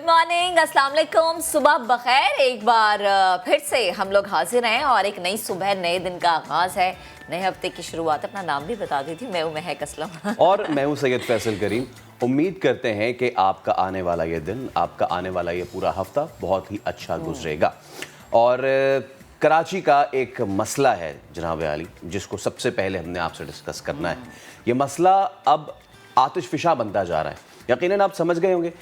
Morning, अस्सलाम वालेकुम, सुबह बखैर। एक बार फिर से हम लोग हाजिर हैं और एक नई सुबह, नए दिन का आगाज़ है, नए हफ्ते की शुरुआत। अपना नाम भी बता दी थी, मैं हूँ महक असलम और मैं हूँ सैयद फैसल करीम। उम्मीद करते हैं कि आपका आने वाला ये दिन, आपका आने वाला ये पूरा हफ्ता बहुत ही अच्छा गुजरेगा। और कराची का एक मसला है जनाब आली, जिसको सबसे पहले हमने आपसे डिस्कस करना है। ये मसला अब आतिशफिशा बनता जा रहा है। यकीनन आप समझ गए होंगे,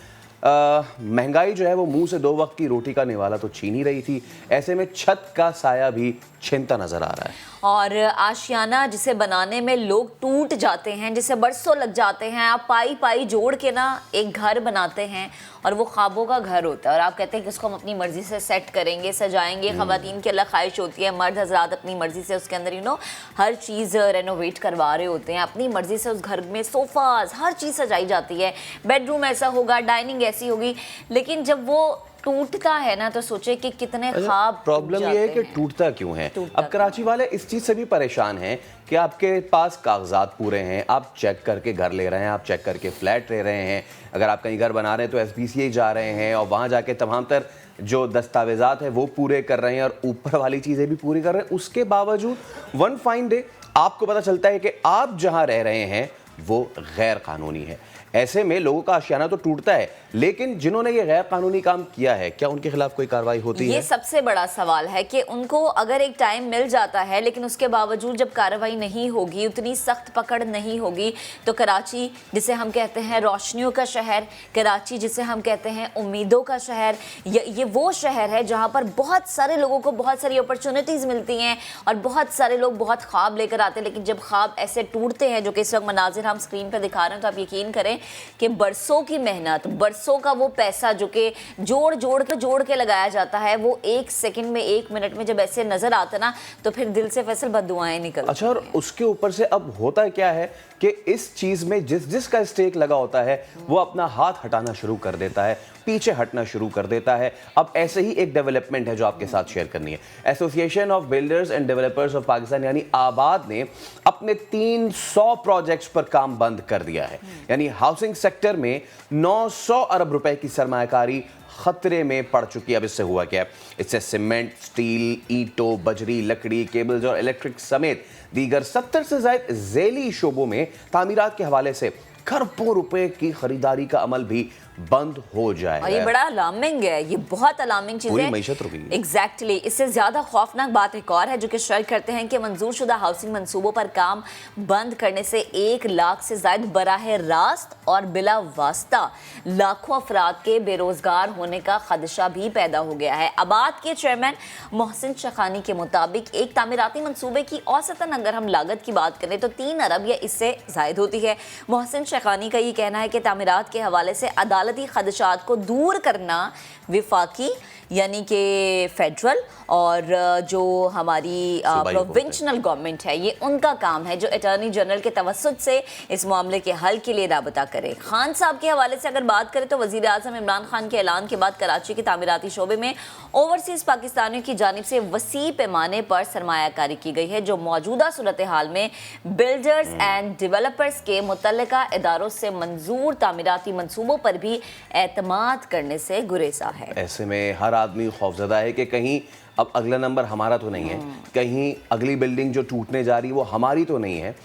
महंगाई जो है वो मुंह से दो वक्त की रोटी का निवाला तो छीन ही रही थी, ऐसे में छत का साया भी छिनता नजर आ रहा है। और आशियाना जिसे बनाने में लोग टूट जाते हैं, जिसे बरसों लग जाते हैं, आप पाई पाई जोड़ के ना एक घर बनाते हैं और वो ख्वाबों का घर होता है। और आप कहते हैं कि उसको हम अपनी मर्जी से सेट करेंगे, सजाएंगे। ख़वातीन की अलग ख्वाहिश होती है, मर्द हजरात अपनी मर्जी से उसके अंदर हर चीज़ रेनोवेट करवा रहे होते हैं अपनी मर्जी से। उस घर में सोफ़ाज, हर चीज़ सजाई जाती है, बेडरूम ऐसा होगा, डाइनिंग ऐसी होगी। लेकिन जब वो टूटता है ना, तो सोचे कि कितने ख्वाब। प्रॉब्लम ये है कि टूटता क्यों है। अब कराची वाले इस चीज़ से भी परेशान हैं कि आपके पास कागजात पूरे हैं, आप चेक करके घर ले रहे हैं, आप चेक करके फ्लैट ले रहे हैं। अगर आप कहीं घर बना रहे हैं तो SPCA जा रहे हैं और वहाँ जाके तमाम तर जो दस्तावेजात हैं वो पूरे कर रहे हैं और ऊपर वाली चीज़ें भी पूरी कर रहे हैं। उसके बावजूद वन फाइन डे आपको पता चलता है कि आप जहाँ रह रहे हैं वो गैर कानूनी है। ऐसे में लोगों का आशियाना तो टूटता है, लेकिन जिन्होंने ये गैर कानूनी काम किया है, क्या उनके खिलाफ कोई कार्रवाई होती है? ये सबसे बड़ा सवाल है कि उनको अगर एक टाइम मिल जाता है, लेकिन उसके बावजूद जब कार्रवाई नहीं होगी, उतनी सख्त पकड़ नहीं होगी, तो कराची जिसे हम कहते हैं रोशनियों का शहर, कराची जिसे हम कहते हैं उम्मीदों का शहर, ये वो शहर है जहाँ पर बहुत सारे लोगों को बहुत सारी अपॉर्चुनिटीज़ मिलती हैं और बहुत सारे लोग बहुत ख्वाब लेकर आते हैं। लेकिन जब ख्वाब ऐसे टूटते हैं, जो कि इस वक्त मनाजिर हम स्क्रीन पर दिखा रहे हैं, तो आप यकीन करें कि बरसों की मेहनत, बरसों का वो पैसा जो कि जोड़ के लगाया जाता है, वो एक सेकंड में, एक मिनट में जब ऐसे नजर आता ना, तो फिर दिल से फैसल बद्दुआएं निकलती हैं। अच्छा, और उसके ऊपर से अब होता क्या है कि इस चीज में जिसका स्टेक लगा होता है वो अपना हाथ हटाना शुरू कर देता है, पीछे हटना शुरू कर देता है। अब ऐसे ही एक डेवलपमेंट है जो आपके साथ शेयर करनी है। Association of builders and developers of Pakistan यानी आबाद ने अपने 300 प्रोजेक्ट्स पर काम बंद कर दिया है। यानी हाउसिंग सेक्टर में 900 अरब रुपए की सरमायाकारी खतरे में पड़ चुकी है। अब इससे हुआ क्या है? इससे सीमेंट, स्टील, ईंटों, बजरी, लकड़ी, केबल्स और इलेक्ट्रिक समेत दीगर 70 से ज्यादा झैली शोबों में तामीरात के हवाले से खरबों रुपए की खरीदारी का अमल भी बंद हो जाएगा। और ये बड़ा अलार्मिंग है, ये बहुत अलार्मिंग चीज़ है। पूरी मईशत रुकी है। एग्जैक्टली। इससे ज़्यादा खौफनाक बात एक और है जो कि शेयर करते हैं कि मंजूर शुदा हाउसिंग मंसूबों पर काम बंद करने से 1 लाख से ज़ायद बराह रास्त और बिला वास्ता लाखों अफराद के बेरोज़गार होने का खदशा भी पैदा हो गया है। आबाद के चेयरमैन मोहसिन शखानी के मुताबिक एक तामीराती मंसूबे की औसतन अगर हम लागत की बात करें तो 3 अरब या इससे ज़ायद होती है। मोहसिन शखानी का ये कहना है कि तामीरात के हवाले से अदालती खदशात को दूर करना विफाकी यानी कि फेडरल और जो हमारी प्रोविंशनल गवर्नमेंट है, ये उनका काम है जो अटॉर्नी जनरल के तवस्सुत से इस मामले के हल के लिए राबता करे। खान साहब के हवाले से अगर बात करें तो वज़ीर आज़म इमरान खान के ऐलान के बाद कराची के तामीराती शोबे में ओवरसीज़ पाकिस्तानियों की जानिब से वसी पैमाने पर सरमायाकारी की गई है, जो मौजूदा सूरत हाल में बिल्डर्स एंड डेवलपर्स के मुतल्लिका इदारों से मंजूर तामीराती मंसूबों पर भी एतमाद करने से गुरेजा है। ऐसे में हर आदमी खौफजदा है कि कहीं अब अगला नंबर हमारा तो नहीं है, कहीं अगली बिल्डिंग जो टूटने जा रही है वो हमारी तो नहीं है।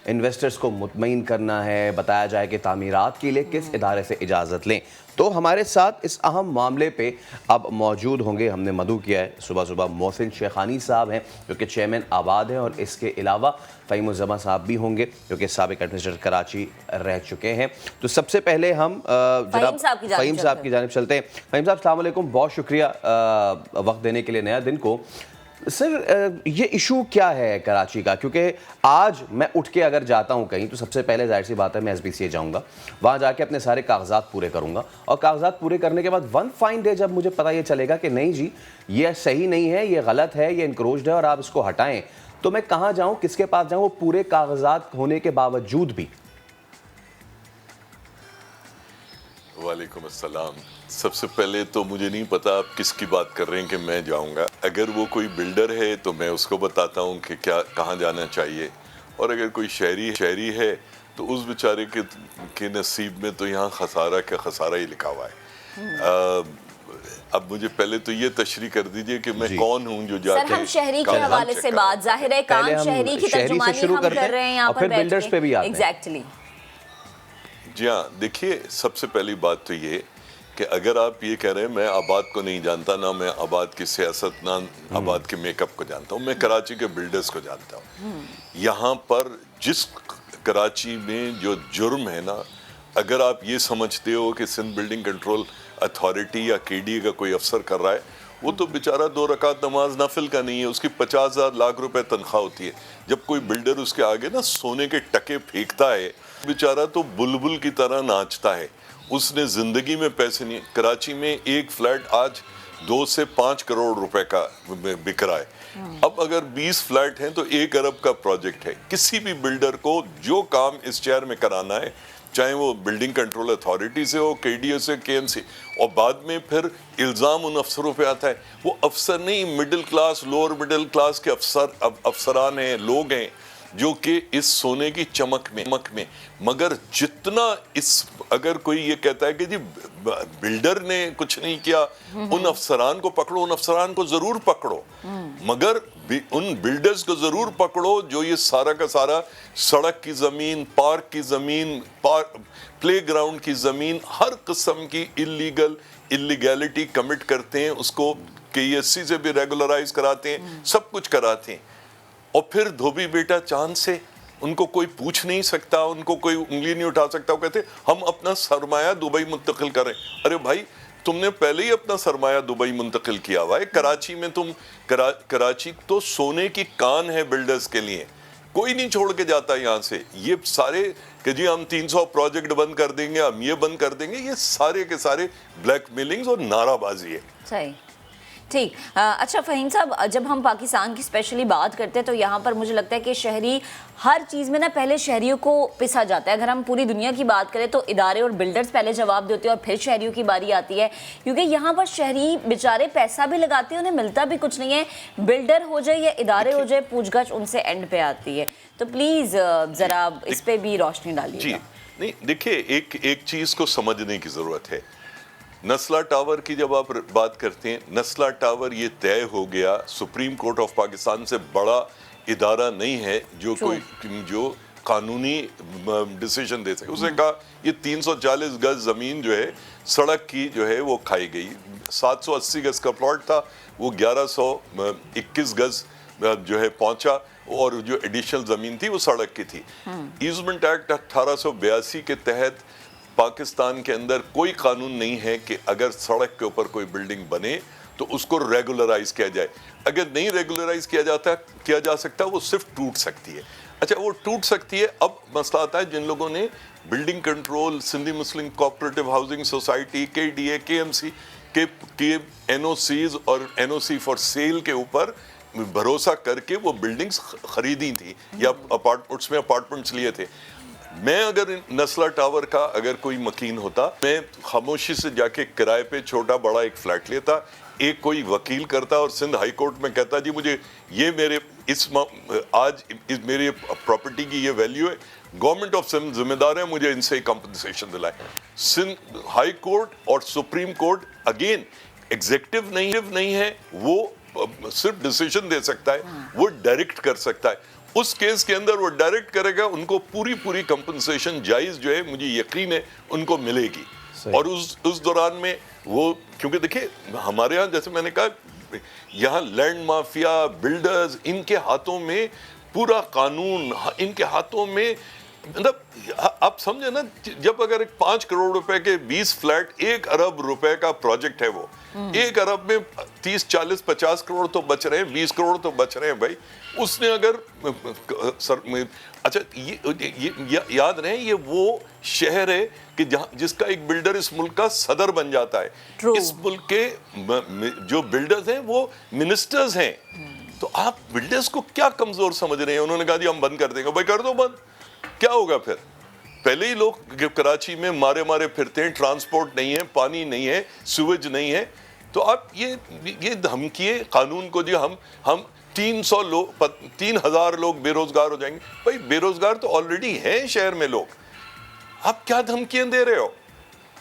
इन्वेस्टर्स को मुतमईन करना है, बताया जाए कि तामीरात के लिए किस इदारे से इजाज़त लें। तो हमारे साथ इस अहम मामले पे अब मौजूद होंगे, हमने मदू किया है सुबह सुबह, मोहसिन शेखानी साहब हैं जो कि चेयरमैन आबाद हैं, और इसके अलावा फ़हीमुज़्ज़मा साहब भी होंगे जो कि साबिक़ एडमिनिस्ट्रेटर कराची रह चुके हैं। तो सबसे पहले हम जनाब फ़हीम साहब की जानिब चलते हैं। फ़हीम साहब, अस्सलाम वालेकुम, बहुत शुक्रिया वक्त देने के लिए नया दिन को। सर, ये इशू क्या है कराची का? क्योंकि आज मैं उठ के अगर जाता हूँ कहीं तो सबसे पहले जाहिर सी बात है मैं SBCA जाऊँगा, वहाँ जाके अपने सारे कागजात पूरे करूँगा, और कागजात पूरे करने के बाद वन फाइन डे जब मुझे पता ये चलेगा कि नहीं जी ये सही नहीं है, ये गलत है, ये इनक्रोच्ड है और आप इसको हटाएं, तो मैं कहाँ जाऊँ, किसके पास जाऊँ, वो पूरे कागजात होने के बावजूद भी? वालेकुम अस्सलाम। सबसे पहले तो मुझे नहीं पता आप किसकी बात कर रहे हैं कि मैं जाऊंगा। अगर वो कोई बिल्डर है तो मैं उसको बताता हूं कि क्या कहाँ जाना चाहिए, और अगर कोई शहरी है तो उस बेचारे के नसीब में तो यहाँ खसारा का खसारा ही लिखा हुआ है। अब मुझे पहले तो ये तशरीह कर दीजिए कि मैं जी। कौन हूँ जो सर जाके हम शहरी के काम हवाले चेक से कराऊं। बात, जाहिर है काम पहले हम शहरी की शहरी से तर्जुमानी शुरू हम करते कर रहे हैं यहाँ और पर फिर बैठ बिल्डर्स के। पे भी आते हैं। एग्जैक्टली। जी हाँ, देखिए सबसे पहली बात तो ये कि अगर आप ये कह रहे हैं मैं आबाद को नहीं जानता, ना मैं आबाद की सियासत, ना आबाद के मेकअप को जानता हूँ, मैं कराची के बिल्डर्स को जानता हूँ। यहाँ पर जिस कराची में जो जुर्म है ना, अगर आप ये समझते हो कि सिंध बिल्डिंग कंट्रोल अथॉरिटी या केडीए का कोई अफसर कर रहा है, वो तो बेचारा 2 रकात नमाज नफिल का नहीं है, उसकी 50,000 लाख रुपए तनख्वाह होती है। जब कोई बिल्डर उसके आगे ना सोने के टके फेंकता है, बेचारा तो बुलबुल की तरह नाचता है। उसने जिंदगी में पैसे नहीं, कराची में एक फ्लैट आज 2 से 5 करोड़ रुपए का बिक रहा है। अब अगर 20 फ्लैट हैं तो 1 अरब का प्रोजेक्ट है। किसी भी बिल्डर को जो काम इस शहर में कराना है, चाहे वो बिल्डिंग कंट्रोल अथॉरिटी से हो, केडीए से, केएमसी, और बाद में फिर इल्ज़ाम उन अफसरों पे आता है। वो अफसर नहीं, middle class, lower middle class के अफसरान हैं, लोग हैं जो कि इस सोने की चमक में मगर जितना इस अगर कोई ये कहता है कि जी बिल्डर ने कुछ नहीं किया, उन अफसरान को पकड़ो, उन अफसरान को जरूर पकड़ो, मगर उन बिल्डर्स को जरूर पकड़ो जो ये सारा का सारा सड़क की जमीन, पार्क की जमीन, प्लेग्राउंड की जमीन, हर किस्म की इलीगैलिटी कमिट करते हैं, उसको केएससी से भी रेगुलराइज कराते हैं, सब कुछ कराते हैं। और फिर धोबी बेटा चांद से उनको कोई पूछ नहीं सकता, उनको कोई उंगली नहीं उठा सकता। वो कहते हम अपना सरमाया दुबई मुंतकिल करें। अरे भाई, तुमने पहले ही अपना सरमाया दुबई मुंतकिल किया हुआ है। कराची में तुम कराची तो सोने की कान है बिल्डर्स के लिए, कोई नहीं छोड़ के जाता यहाँ से। ये सारे कि जी हम 300 प्रोजेक्ट बंद कर देंगे, हम ये बंद कर देंगे, ये सारे के सारे ब्लैकमेलिंग्स और नाराबाजी है। सही, ठीक। अच्छा फ़हीम साहब, जब हम पाकिस्तान की स्पेशली बात करते हैं तो यहाँ पर मुझे लगता है कि शहरी हर चीज़ में ना पहले शहरियों को पिसा जाता है। अगर हम पूरी दुनिया की बात करें तो इदारे और बिल्डर्स पहले जवाब देते हैं और फिर शहरियों की बारी आती है, क्योंकि यहाँ पर शहरी बेचारे पैसा भी लगाते हैं, उन्हें मिलता भी कुछ नहीं है। बिल्डर हो जाए या इदारे हो जाए, पूछगछ उनसे एंड पे आती है। तो प्लीज़ ज़रा इस पर भी रोशनी डालिए। जी नहीं, देखिए एक चीज़ को समझने की ज़रूरत है। नस्ला टावर की जब आप बात करते हैं, नस्ला टावर ये तय हो गया, सुप्रीम कोर्ट ऑफ पाकिस्तान से बड़ा इदारा नहीं है जो कानूनी डिसीजन दे सके। उसने कहा ये 340 गज ज़मीन जो है सड़क की जो है वो खाई गई। 780 गज का प्लॉट था, वो 1121 गज जो है पहुंचा, और जो एडिशनल ज़मीन थी वो सड़क की थी। ईजमेंट एक्ट 1882 के तहत पाकिस्तान के अंदर कोई कानून नहीं है कि अगर सड़क के ऊपर कोई बिल्डिंग बने तो उसको रेगुलराइज किया जाए। अगर नहीं रेगुलराइज किया जा सकता, वो सिर्फ टूट सकती है। अच्छा, वो टूट सकती है। अब मसला आता है जिन लोगों ने building control, Sindhi Muslim cooperative housing society, KDA, KMC के एनओसीज और एनओसी फॉर सेल के ऊपर भरोसा करके वो बिल्डिंग्स खरीदी थी या उसमें अपार्टमेंट्स लिए थे। मैं अगर नस्ला टावर का अगर कोई मकीन होता, मैं खामोशी से जाके किराए पे छोटा बड़ा एक फ्लैट लेता, एक कोई वकील करता और सिंध हाई कोर्ट में कहता जी मुझे ये मेरे मेरे प्रॉपर्टी की ये वैल्यू है, गवर्नमेंट ऑफ सिंध जिम्मेदार है मुझे इनसे कंपनसेशन दिलाए। सिंध हाई कोर्ट और सुप्रीम कोर्ट अगेन एग्जीक्यूटिव नहीं है, वो सिर्फ डिसीजन दे सकता है, वो डायरेक्ट कर सकता है। उस केस के अंदर वो डायरेक्ट करेगा, उनको पूरी कंपनसेशन जायज जो है मुझे यकीन है उनको मिलेगी। और उस दौरान में वो, क्योंकि देखिए हमारे यहाँ जैसे मैंने कहा, यहाँ लैंड माफिया, बिल्डर्स, इनके हाथों में पूरा कानून, इनके हाथों में, मतलब आप समझे ना, जब अगर 5 करोड़ रुपए के 20 फ्लैट 1 अरब रुपए का प्रोजेक्ट है, वो 1 अरब में 30, 40, 50 करोड़ तो बच रहे हैं, 20 करोड़ तो बच रहे हैं भाई। उसने अगर अच्छा ये याद रहे, ये वो शहर है कि जिसका एक बिल्डर इस मुल्क का सदर बन जाता है। True. इस मुल्क के जो बिल्डर्स हैं वो मिनिस्टर्स हैं। तो आप बिल्डर्स को क्या कमजोर समझ रहे हैं? उन्होंने कहा जी हम बंद कर देंगे। भाई कर दो बंद, क्या होगा फिर? पहले ही लोग कराची में मारे फिरते हैं, ट्रांसपोर्ट नहीं है, पानी नहीं है, सीवेज नहीं है। तो आप ये धमकिए कानून को, जी हम 3,000 लोग बेरोजगार हो जाएंगे। भाई बेरोजगार तो ऑलरेडी हैं शहर में लोग, आप क्या धमकियां दे रहे हो?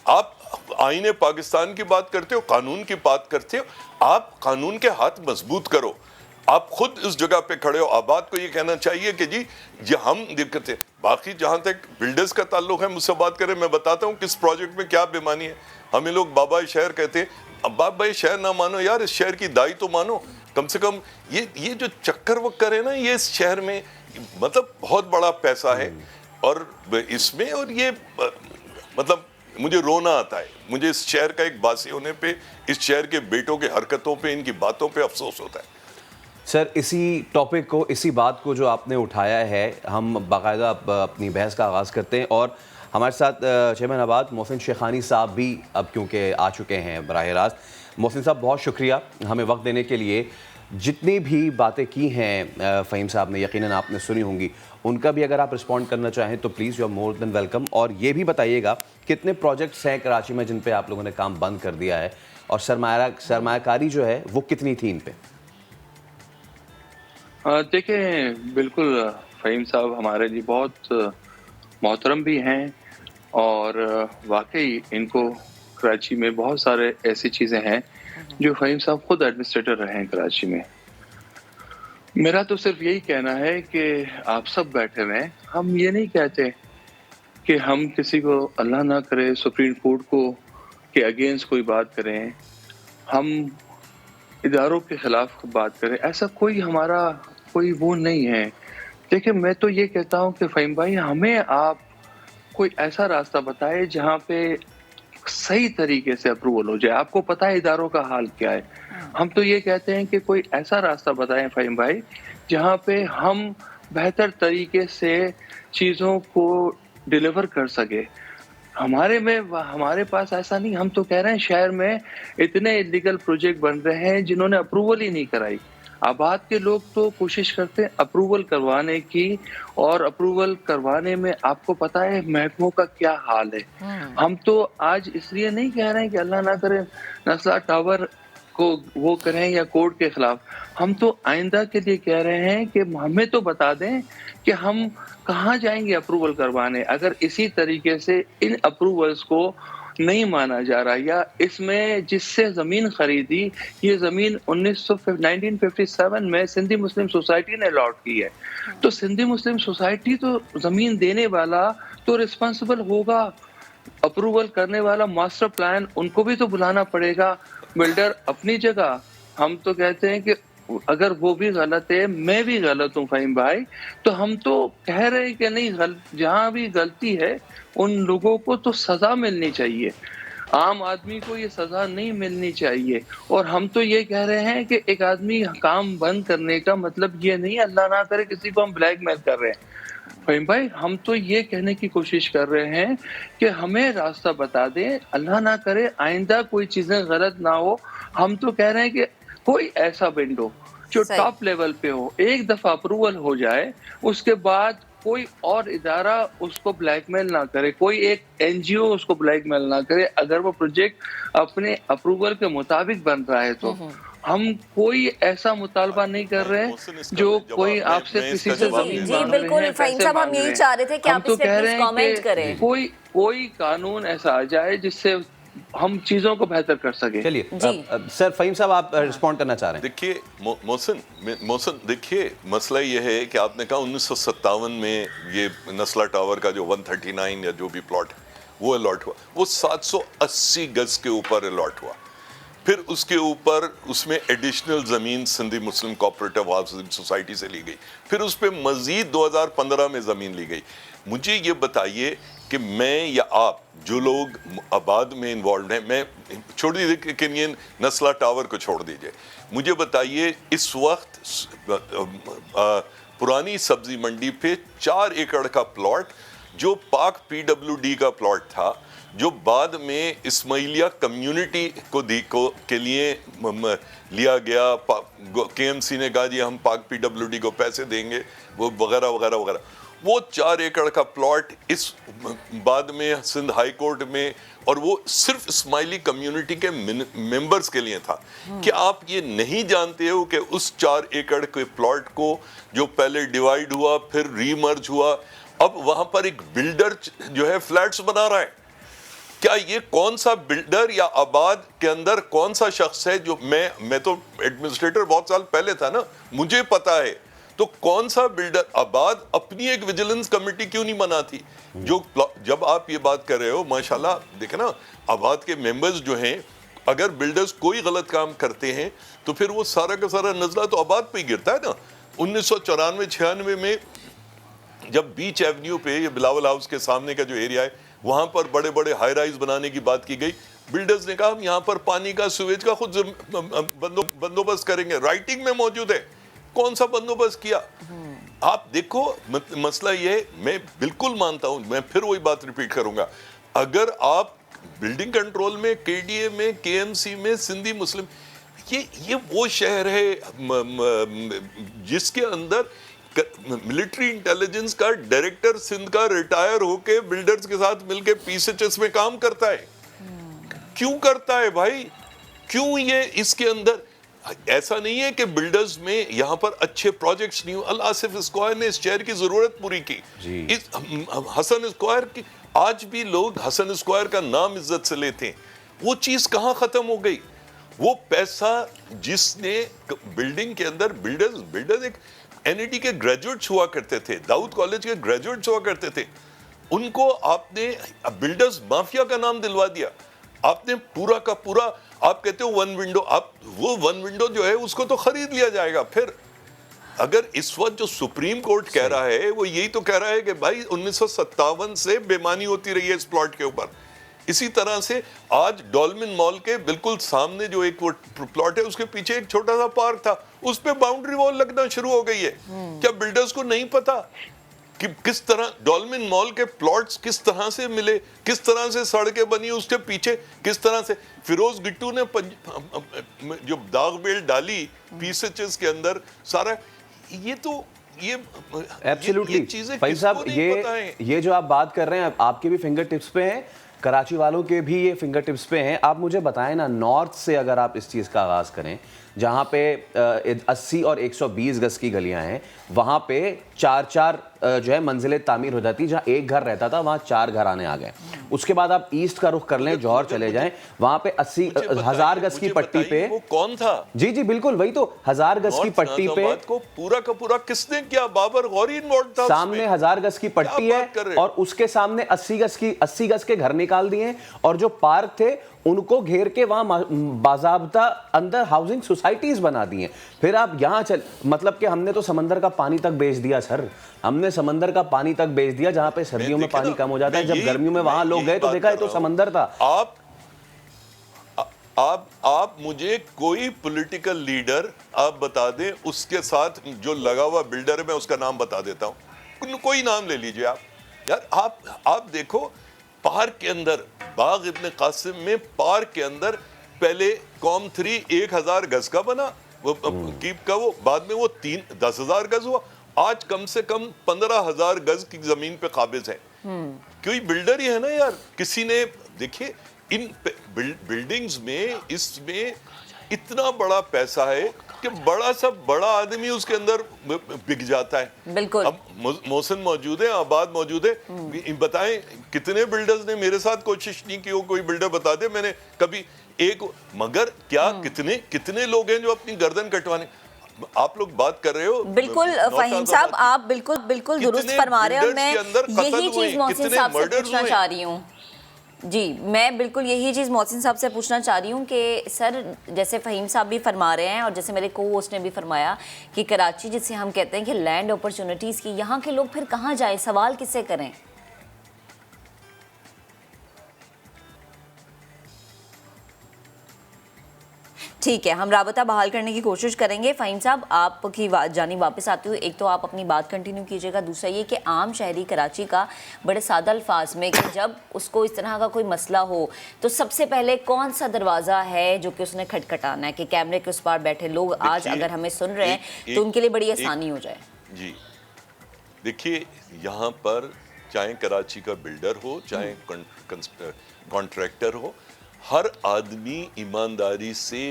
आप आप आईने पाकिस्तान की बात करते हो, कानून की बात करते हो, आप कानून के हाथ मजबूत करो। आप खुद इस जगह पे खड़े हो। आबाद को ये कहना चाहिए कि जी ये हम दिक्कत है। बाकी जहाँ तक बिल्डर्स का ताल्लुक है, मुझसे बात करें, मैं बताता हूँ किस प्रोजेक्ट में क्या बेईमानी है। हमें लोग बाबा शहर कहते हैं, अब बाबा शहर ना मानो यार, इस शहर की दाई तो मानो कम से कम। ये जो चक्कर वक्कर है ना, ये इस शहर में मतलब बहुत बड़ा पैसा है और इसमें, और ये मतलब मुझे रोना आता है। मुझे इस शहर का एक वासी होने पे, इस शहर के बेटों के हरकतों पे, इनकी बातों पे अफसोस होता है। सर, इसी टॉपिक को, इसी बात को जो आपने उठाया है, हम बाकायदा अपनी बहस का आगाज़ करते हैं। और हमारे साथ चेयरमैन आबाद मोहसिन शेखानी साहब भी अब क्योंकि आ चुके हैं बराह रास्त। मोहसिन साहब, बहुत शुक्रिया हमें वक्त देने के लिए। जितनी भी बातें की हैं फ़हीम साहब ने, यकीनन आपने सुनी होंगी, उनका भी अगर आप रिस्पॉन्ड करना चाहें तो please, you are more than welcome. और ये भी बताइएगा कितने प्रोजेक्ट्स हैं कराची में जिन पे आप लोगों ने काम बंद कर दिया है, और सरमायाकारी जो है वो कितनी थी इन पे? देखिए, बिल्कुल फ़हीम साहब हमारे लिए बहुत मोहतरम भी हैं और वाक़ई इनको कराची में बहुत सारे ऐसी चीज़ें हैं जो फ़हीम साहब खुद एडमिनिस्ट्रेटर रहे हैं कराची में। मेरा तो सिर्फ़ यही कहना है कि आप सब बैठे हुए हैं, हम ये नहीं कहते कि हम किसी को, अल्लाह ना करे, सुप्रीम कोर्ट को के अगेंस्ट कोई बात करें, हम इदारों के खिलाफ बात करें, ऐसा कोई हमारा कोई वो नहीं है। देखिए, मैं तो ये कहता हूँ कि फ़हीम भाई, हमें आप कोई ऐसा रास्ता बताएं जहाँ पे सही तरीके से अप्रूवल हो जाए। आपको पता है इदारों का हाल क्या है। हम तो ये कहते हैं कि कोई ऐसा रास्ता बताएं फ़हीम भाई, जहाँ पे हम बेहतर तरीके से चीज़ों को डिलीवर कर सके। हमारे पास ऐसा नहीं। हम तो कह रहे हैं शहर में इतने इलीगल प्रोजेक्ट बन रहे हैं जिन्होंने अप्रूवल ही नहीं कराई। आबाद के लोग तो कोशिश करते हैं अप्रूवल करवाने की, और अप्रूवल करवाने में आपको पता है महकमों का क्या हाल है। हम तो आज इसलिए नहीं कह रहे हैं कि अल्लाह ना करे नस्ला टावर को वो करें या कोर्ट के खिलाफ। हम तो आइंदा के लिए कह रहे हैं कि हमें तो बता दें कि हम कहाँ जाएंगे अप्रूवल करवाने, अगर इसी तरीके से इन अप्रूवल्स को नहीं माना जा रहा, या इसमें जिससे ज़मीन खरीदी, ये ज़मीन 1957 में सिंधी मुस्लिम सोसाइटी ने अलॉट की है। तो सिंधी मुस्लिम सोसाइटी तो ज़मीन देने वाला तो रिस्पॉन्सिबल होगा, अप्रूवल करने वाला मास्टर प्लान उनको भी तो बुलाना पड़ेगा। बिल्डर अपनी जगह, हम तो कहते हैं कि अगर वो भी गलत है, मैं भी गलत हूँ फ़हीम भाई, तो हम तो कह रहे हैं कि नहीं, जहाँ भी गलती है उन लोगों को तो सज़ा मिलनी चाहिए। आम आदमी को ये सज़ा नहीं मिलनी चाहिए। और हम तो ये कह रहे हैं कि एक आदमी काम बंद करने का मतलब ये नहीं, अल्लाह ना करे किसी को हम ब्लैकमेल कर रहे हैं। फ़हीम भाई, हम तो ये कहने की कोशिश कर रहे हैं कि हमें रास्ता बता दें, अल्लाह ना करे आइंदा कोई चीज़ें गलत ना हो। हम तो कह रहे हैं कि कोई ऐसा विंडो जो सही। टॉप लेवल पे हो, एक दफ़ा अप्रूवल हो जाए, उसके बाद कोई और इदारा उसको ब्लैकमेल ना करे, कोई एक एनजीओ उसको ब्लैकमेल ना करे, अगर वो प्रोजेक्ट अपने अप्रूवल के मुताबिक बन रहा है तो। हम कोई ऐसा मुतालबा नहीं कर रहे हैं जो कोई आपसे किसी से ज़मीन जी मांग रहे बिल्कुल हैं, फ़हीम पैसे साहब, हम मांग यही रहे चाह रहे थे हैं। कि हम आप तो इस पे कह प्लीज रहे हैं कमेंट कि करें। कोई कानून ऐसा आ जाए जिससे हम चीज़ों को बेहतर कर सके। चलिए, जी। सर फ़हीम साहब, आप रिस्पॉन्ड करना चाह रहे हैं? देखिए मोहसिन, देखिए मसला ये है कि आपने कहा 1957 में ये नस्ला टावर का जो 139 या जो भी प्लॉट वो अलॉट हुआ, वो 780 गज के ऊपर अलॉट हुआ। फिर उसके ऊपर उसमें एडिशनल ज़मीन Sindhi Muslim cooperative housing society से ली गई, फिर उस पर मज़ीद 2015 में ज़मीन ली गई। मुझे ये बताइए कि मैं या आप जो लोग आबाद में इन्वॉल्व हैं, मैं छोड़ दीजिए कि ये नस्ला टावर को छोड़ दीजिए, मुझे बताइए इस वक्त पुरानी सब्जी मंडी पे 4 एकड़ का प्लॉट जो पाक पीडब्ल्यूडी का प्लॉट था, जो बाद में इस्माइलिया कम्युनिटी को के लिए लिया गया, केएमसी ने कहा जी हम पाक पीडब्ल्यूडी को पैसे देंगे, वो वगैरह वगैरह वगैरह, वो 4 एकड़ का प्लॉट इस बाद में सिंध हाई कोर्ट में, और वो सिर्फ इस्माइली कम्युनिटी के मेंबर्स के लिए था। कि आप ये नहीं जानते हो कि उस 4 एकड़ के प्लॉट को जो पहले डिवाइड हुआ फिर रीमर्ज हुआ, अब वहां पर एक बिल्डर जो है फ्लैट्स बना रहा है। क्या ये कौन सा बिल्डर या आबाद के अंदर कौन सा शख्स है जो मैं तो एडमिनिस्ट्रेटर बहुत साल पहले था ना, मुझे पता है, तो कौन सा बिल्डर आबाद अपनी एक विजिलेंस कमेटी क्यों नहीं बनाती? जो जब आप ये बात कर रहे हो, माशाल्लाह देखे ना, आबाद के मेंबर्स जो हैं, अगर बिल्डर्स कोई गलत काम करते हैं तो फिर वो सारा का सारा नजला तो आबाद पे ही गिरता है ना। 1994-96 में जब बीच एवेन्यू पे, ये बिलावल हाउस के सामने का जो एरिया है, वहां पर बड़े बड़े हाई राइज बनाने की बात की गई। बिल्डर्स ने कहा हम यहाँ पर पानी का, सीवेज का खुद बंदोबस्त करेंगे। राइटिंग में मौजूद है, कौन सा बंदोबस्त किया? आप देखो, मसला ये है, मैं बिल्कुल मानता हूं, मैं फिर वही बात रिपीट करूंगा, अगर आप बिल्डिंग कंट्रोल में, केडीए में, केएमसी में, सिंधी मुस्लिम, ये वो शहर है जिसके अंदर मिलिट्री इंटेलिजेंस का डायरेक्टर सिंध का रिटायर होके बिल्डर्स के साथ मिलके पीसीएचएस में काम करता है। क्यों करता है भाई? क्यों? ये इसके अंदर ऐसा नहीं है कि बिल्डर्स में यहाँ पर अच्छे प्रोजेक्ट्स नहीं हो। अल आसिफ स्क्वायर ने इस शहर की जरूरत पूरी की। इस हसन स्क्वायर की, आज भी लोग हसन स्क्वायर का नाम इज्जत से लेते हैं। वो चीज कहाँ खत्म हो गई? वो पैसा जिसने बिल्डिंग के अंदर, बिल्डर्स एक एनईटी के ग्रेजुएट्स हुआ करते थे, दाऊद कॉलेज के ग्रेजुएट्स हुआ करते थे, उनको आपने बिल्डर्स माफिया का नाम दिलवा दिया। आपने पूरा का पूरा, आप कहते हो वन विंडो, आप वो वन विंडो जो है उसको तो खरीद लिया जाएगा। फिर अगर इस वक्त जो सुप्रीम कोर्ट कह रहा है, वो यही तो कह रहा है कि भाई 1957 से बेईमानी होती रही है इस प्लॉट के ऊपर। इसी तरह से आज डॉल्मिन मॉल के बिल्कुल सामने जो एक वो प्लॉट है, उसके पीछे एक छोटा सा पार्क था, उस पे बाउंड्री वॉल लगना शुरू हो गई है। क्या बिल्डर्स को नहीं पता कि किस तरह डॉल्मिन मॉल के प्लॉट्स किस तरह से मिले, किस तरह से सड़कें बनी, उसके पीछे किस तरह से फिरोज गिट्टू ने जो दाग बेल डाली पीसीएचएस के अंदर, सारा ये तो ये एब्सोल्युटली चीजें भाई साहब, ये जो आप बात कर रहे हैं आपके भी फिंगर टिप्स पे हैं, कराची वालों के भी ये फिंगर टिप्स पे हैं। आप मुझे बताएं ना, नॉर्थ से अगर आप इस चीज़ का आगाज़ करें, जहाँ पे 80 और 120 गज की गलियां हैं, वहाँ पे 4-4 जो है मंजिलें तामीर हो जाती। जहाँ एक घर रहता था वहाँ 4 घर आने आ गए। उसके बाद आप ईस्ट का रुख कर लें, जौहर चले जाएं, वहाँ पे 80,000 गज की पट्टी पे, वो कौन था? जी जी बिल्कुल, वही तो 1000 गज की पट्टी पे को पूरा का पूरा किसने किया? बाबर गौरी इन्वॉल्व था। सामने 1000 गज की पट्टी है और उसके सामने 80 गज के घर निकाल दिए, और जो पार्क थे उनको घेर के वहां बाज़ाब्ता अंदर हाउसिंग सोसाइटीज बना दी हैं। फिर आप यहाँ मतलब कि हमने तो समंदर का पानी तक बेच दिया सर, हमने समंदर का पानी तक बेच दिया। जहाँ पे सर्दियों में पानी कम हो जाता है, जब गर्मियों में वहां लोग गए तो देखा है तो समंदर था। आप मुझे कोई पॉलिटिकल लीडर आप बता दें, उसके साथ जो लगा हुआ बिल्डर है, मैं उसका नाम बता देता हूं। कोई नाम ले लीजिए आप यार। आप देखो, पार्क के अंदर, बाग इब्न कासिम में पार्क के अंदर पहले कॉम 3 1000 गज का बना, वो कीप का, वो बाद में वो 10,000 गज हुआ। आज कम से कम 15,000 गज की जमीन पे काबिज है। कोई बिल्डर ही है ना यार। किसी ने, देखिए इन बिल्डिंग्स में, इसमें इतना बड़ा पैसा है कि बड़ा सा बड़ा आदमी उसके अंदर बिक जाता है। बिल्कुल। अब मोहसिन मौजूद है, आबाद मौजूद है, बताएं कितने बिल्डर्स ने मेरे साथ कोशिश नहीं की हो? कोई बिल्डर बता दे मैंने कभी एक, मगर क्या कितने लोग हैं जो अपनी गर्दन कटवाने। आप लोग बात कर रहे हो, बिल्कुल फहीम साहब, आप बिल्कुल दुरुस्त फरमा रहे हो। मैं यही चीज मोहसिन साहब से पूछना चाह रही हूँ। जी, मैं बिल्कुल यही चीज़ मोहसिन साहब से पूछना चाह रही हूँ कि सर, जैसे फ़हीम साहब भी फरमा रहे हैं और जैसे मेरे को होस्ट ने भी फरमाया कि कराची जिसे हम कहते हैं कि लैंड अपॉर्चुनिटीज़ की, यहाँ के लोग फिर कहाँ जाएं, सवाल किससे करें? ठीक है, हम राबता बहाल करने की कोशिश करेंगे। फ़हीम साहब, आपकी जानी वापस आती हूँ। एक तो आप अपनी बात कंटिन्यू कीजिएगा, दूसरा ये कि आम शहरी कराची का बड़े सादा अल्फाज में कि जब उसको इस तरह का कोई मसला हो तो सबसे पहले कौन सा दरवाज़ा है जो कि उसने खटखटाना है कि कैमरे के उस पार बैठे लोग आज अगर हमें सुन रहे हैं तो उनके लिए बड़ी आसानी हो जाए। जी देखिए, यहाँ पर चाहे कराची का बिल्डर हो, चाहे कॉन्ट्रैक्टर हो, हर आदमी ईमानदारी से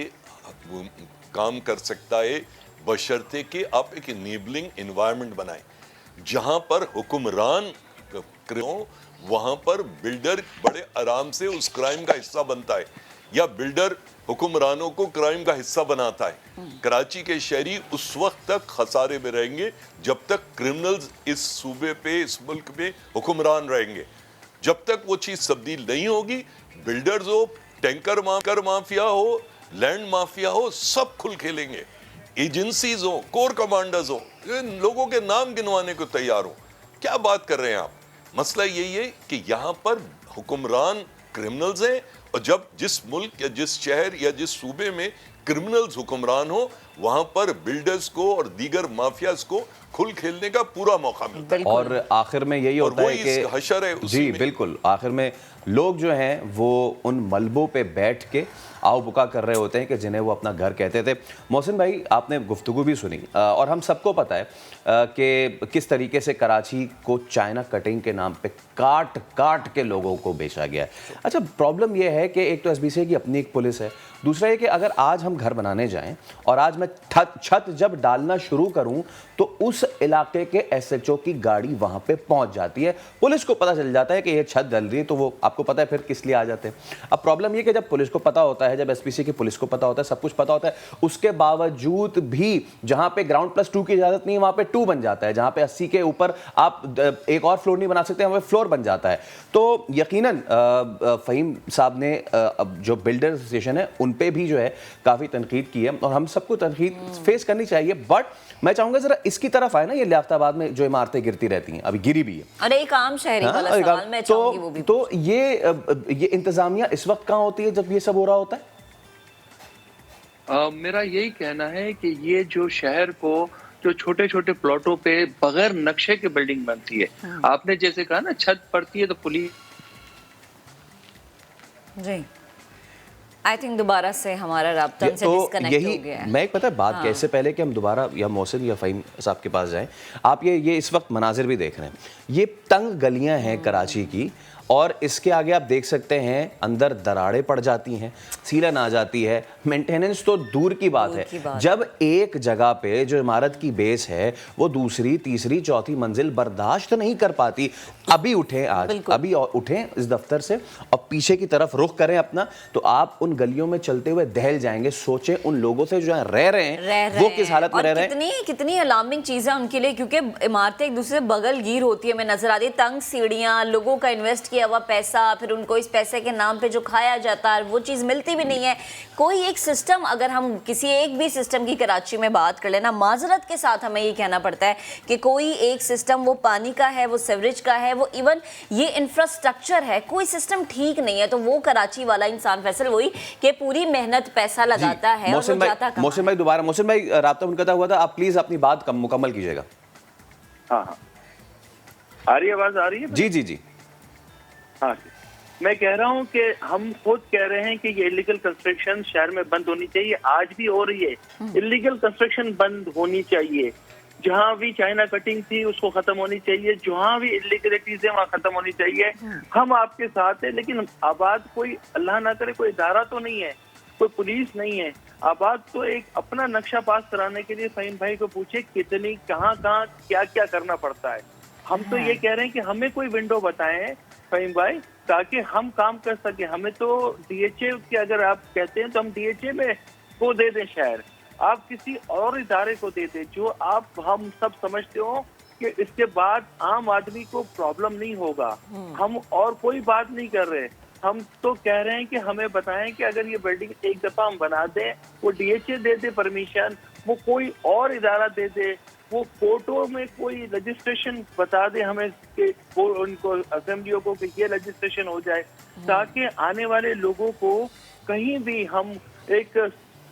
काम कर सकता है, बशर्ते कि आप एक इनेबलिंग एनवायरनमेंट बनाएं जहां पर हुक्मरान वहां पर बिल्डर बड़े आराम से उस क्राइम का हिस्सा बनता है या बिल्डर हुक्मरानों को क्राइम का हिस्सा बनाता है। कराची के शहरी उस वक्त तक खसारे में रहेंगे जब तक क्रिमिनल्स इस सूबे पे, इस मुल्क में हुक्मरान रहेंगे। जब तक वो चीज तब्दील नहीं होगी, बिल्डर्स हो, टैंकर माफिया हो, लैंड माफिया हो, सब खुल खेलेंगे। एजेंसीज हो, कोर कमांडर्स हो, इन लोगों के नाम गिनवाने को तैयार हो। क्या बात कर रहे हैं आप? मसला यही है कि यहाँ पर हुक्मरान क्रिमिनल्स हैं, और जब जिस मुल्क या जिस शहर या जिस सूबे में क्रिमिनल्स हुक्मरान हो, वहां पर बिल्डर्स को और दीगर माफियाज को खुल खेलने का पूरा मौका मिलता है। और आखिर में यही होता है कि हशर है जी बिल्कुल, आखिर में लोग जो हैं वो उन मलबों पे बैठ के आओ बुका कर रहे होते हैं कि जिन्हें वो अपना घर कहते थे। मोहसिन भाई, आपने गुफ्तगू भी सुनी और हम सबको पता है कि किस तरीके से कराची को चाइना कटिंग के नाम पे काट काट के लोगों को बेचा गया है। अच्छा, प्रॉब्लम यह है कि एक तो एसबीसी की अपनी एक पुलिस है, दूसरा ये कि अगर आज हम घर बनाने जाएं और आज मैं छत जब डालना शुरू करूं तो उस इलाके के एसएचओ की गाड़ी वहां पे पहुंच जाती है। पुलिस को पता चल जाता है कि ये छत डल रही है, तो वो आपको पता है फिर किस लिए आ जाते हैं। अब प्रॉब्लम ये कि जब पुलिस को पता होता है, जब एसपीसी की पुलिस को पता होता है, सब कुछ पता होता है, उसके बावजूद भी जहां पे ग्राउंड प्लस 2 की इजाजत नहीं है वहां पे 2 बन जाता है। जहां पे 80 के ऊपर आप एक और फ्लोर नहीं बना सकते, वहां पे फ्लोर बन जाता है। तो यकीनन फहीम साहब ने जो बिल्डर एसोसिएशन है उन पे भी जो है काफी तनकीद की है और हम सबको तनकीद फेस करनी चाहिए। बट मैं चाहूंगा जरा इसकी तरफ आए ना, ये लियाकताबाद में जो इमारतें गिरती रहती हैं, अभी गिरी भी है, और एक आम शहरी वाला सवाल मैं चाहूंगी वो भी तो ये इंतजामिया इस वक्त कहां होती है जब ये सब हो रहा होता है? मेरा यही कहना है कि ये जो शहर को जो छोटे छोटे प्लॉटों पे बगैर नक्शे के बिल्डिंग बनती है, आपने जैसे कहा ना छत पड़ती है तो पुलिस जी, आई थिंक दोबारा से हमारा राब्ता उनसे डिस्कनेक्ट हो गया है। मैं पता है बात कैसे, पहले कि हम दोबारा या मोहसिन या फहीम साहब के पास जाएं, आप ये इस वक्त मनाजिर भी देख रहे हैं, ये तंग गलियां हैं कराची की, और इसके आगे आप देख सकते हैं अंदर दरारें पड़ जाती हैं, सीलन आ जाती है, मेंटेनेंस तो दूर की बात है। जब एक जगह पे जो इमारत की बेस है वो दूसरी, तीसरी, चौथी मंजिल बर्दाश्त नहीं कर पाती, अभी उठें, आज अभी उठें इस दफ्तर से और पीछे की तरफ रुख करें अपना, तो आप उन गलियों में चलते हुए दहल जाएंगे। सोचें उन लोगों से जो रह रहे हैं वो किस हालत में रह रहे हैं। कितनी अलार्मिंग चीज है उनके लिए, क्योंकि इमारतें एक दूसरे से बगल गिर होती है, मैं नजर आती है, तंग सीढ़ियां, लोगों का इन्वेस्ट किया हुआ पैसा, फिर उनको इस पैसे के नाम पे जो खाया जाता है वो चीज मिलती भी नहीं है। कोई एक सिस्टम, अगर हम किसी एक भी सिस्टम की कराची में बात कर लेना, माजरत के साथ हमें ये कहना पड़ता है कि कोई एक सिस्टम, वो पानी का है, वो सीवरेज का है, वो इवन ये इंफ्रास्ट्रक्चर है, कोई सिस्टम ठीक नहीं है। तो वो कराची वाला इंसान फैसल वही कि पूरी मेहनत पैसा लगाता है और वो जाता कहाँ है। मोहसिन भाई दोबारा, मोहसिन भाई राब्ता उनका हुआ था, आप प्लीज अपनी बात मुकम्मल कीजिएगा। हाँ, आ रही आवाज आ रही है? जी जी जी। हाँ, मैं कह रहा हूँ कि हम खुद कह रहे हैं कि ये इलीगल कंस्ट्रक्शन शहर में बंद होनी चाहिए, आज भी हो रही है। इलीगल कंस्ट्रक्शन बंद होनी चाहिए, जहाँ भी चाइना कटिंग थी उसको खत्म होनी चाहिए, जहाँ भी इलीगलिटीज है वहाँ खत्म होनी चाहिए। हम आपके साथ है, लेकिन आबाद कोई, अल्लाह ना करे, कोई इदारा तो नहीं है, कोई पुलिस नहीं है। आबाद तो एक अपना नक्शा पास कराने के लिए फहीम भाई को पूछे कितनी, कहाँ कहाँ क्या क्या करना पड़ता है। हम तो ये कह रहे हैं कि हमें कोई विंडो बताएं फहीम भाई, ताकि हम काम कर सके। हमें तो डीएचए के, अगर आप कहते हैं तो हम डीएचए में को दे दें शहर, आप किसी और इदारे को दे दें जो आप हम सब समझते हो कि इसके बाद आम आदमी को प्रॉब्लम नहीं होगा। हम और कोई बात नहीं कर रहे, हम तो कह रहे हैं कि हमें बताएं कि अगर ये बिल्डिंग एक दफा हम बना दें, वो डीएचए दे दे परमिशन, वो कोई और इदारा दे दे, वो कोर्टों में कोई रजिस्ट्रेशन बता दे हमें कि उनको असेंबलियों को कि ये रजिस्ट्रेशन हो जाए, ताकि आने वाले लोगों को कहीं भी हम एक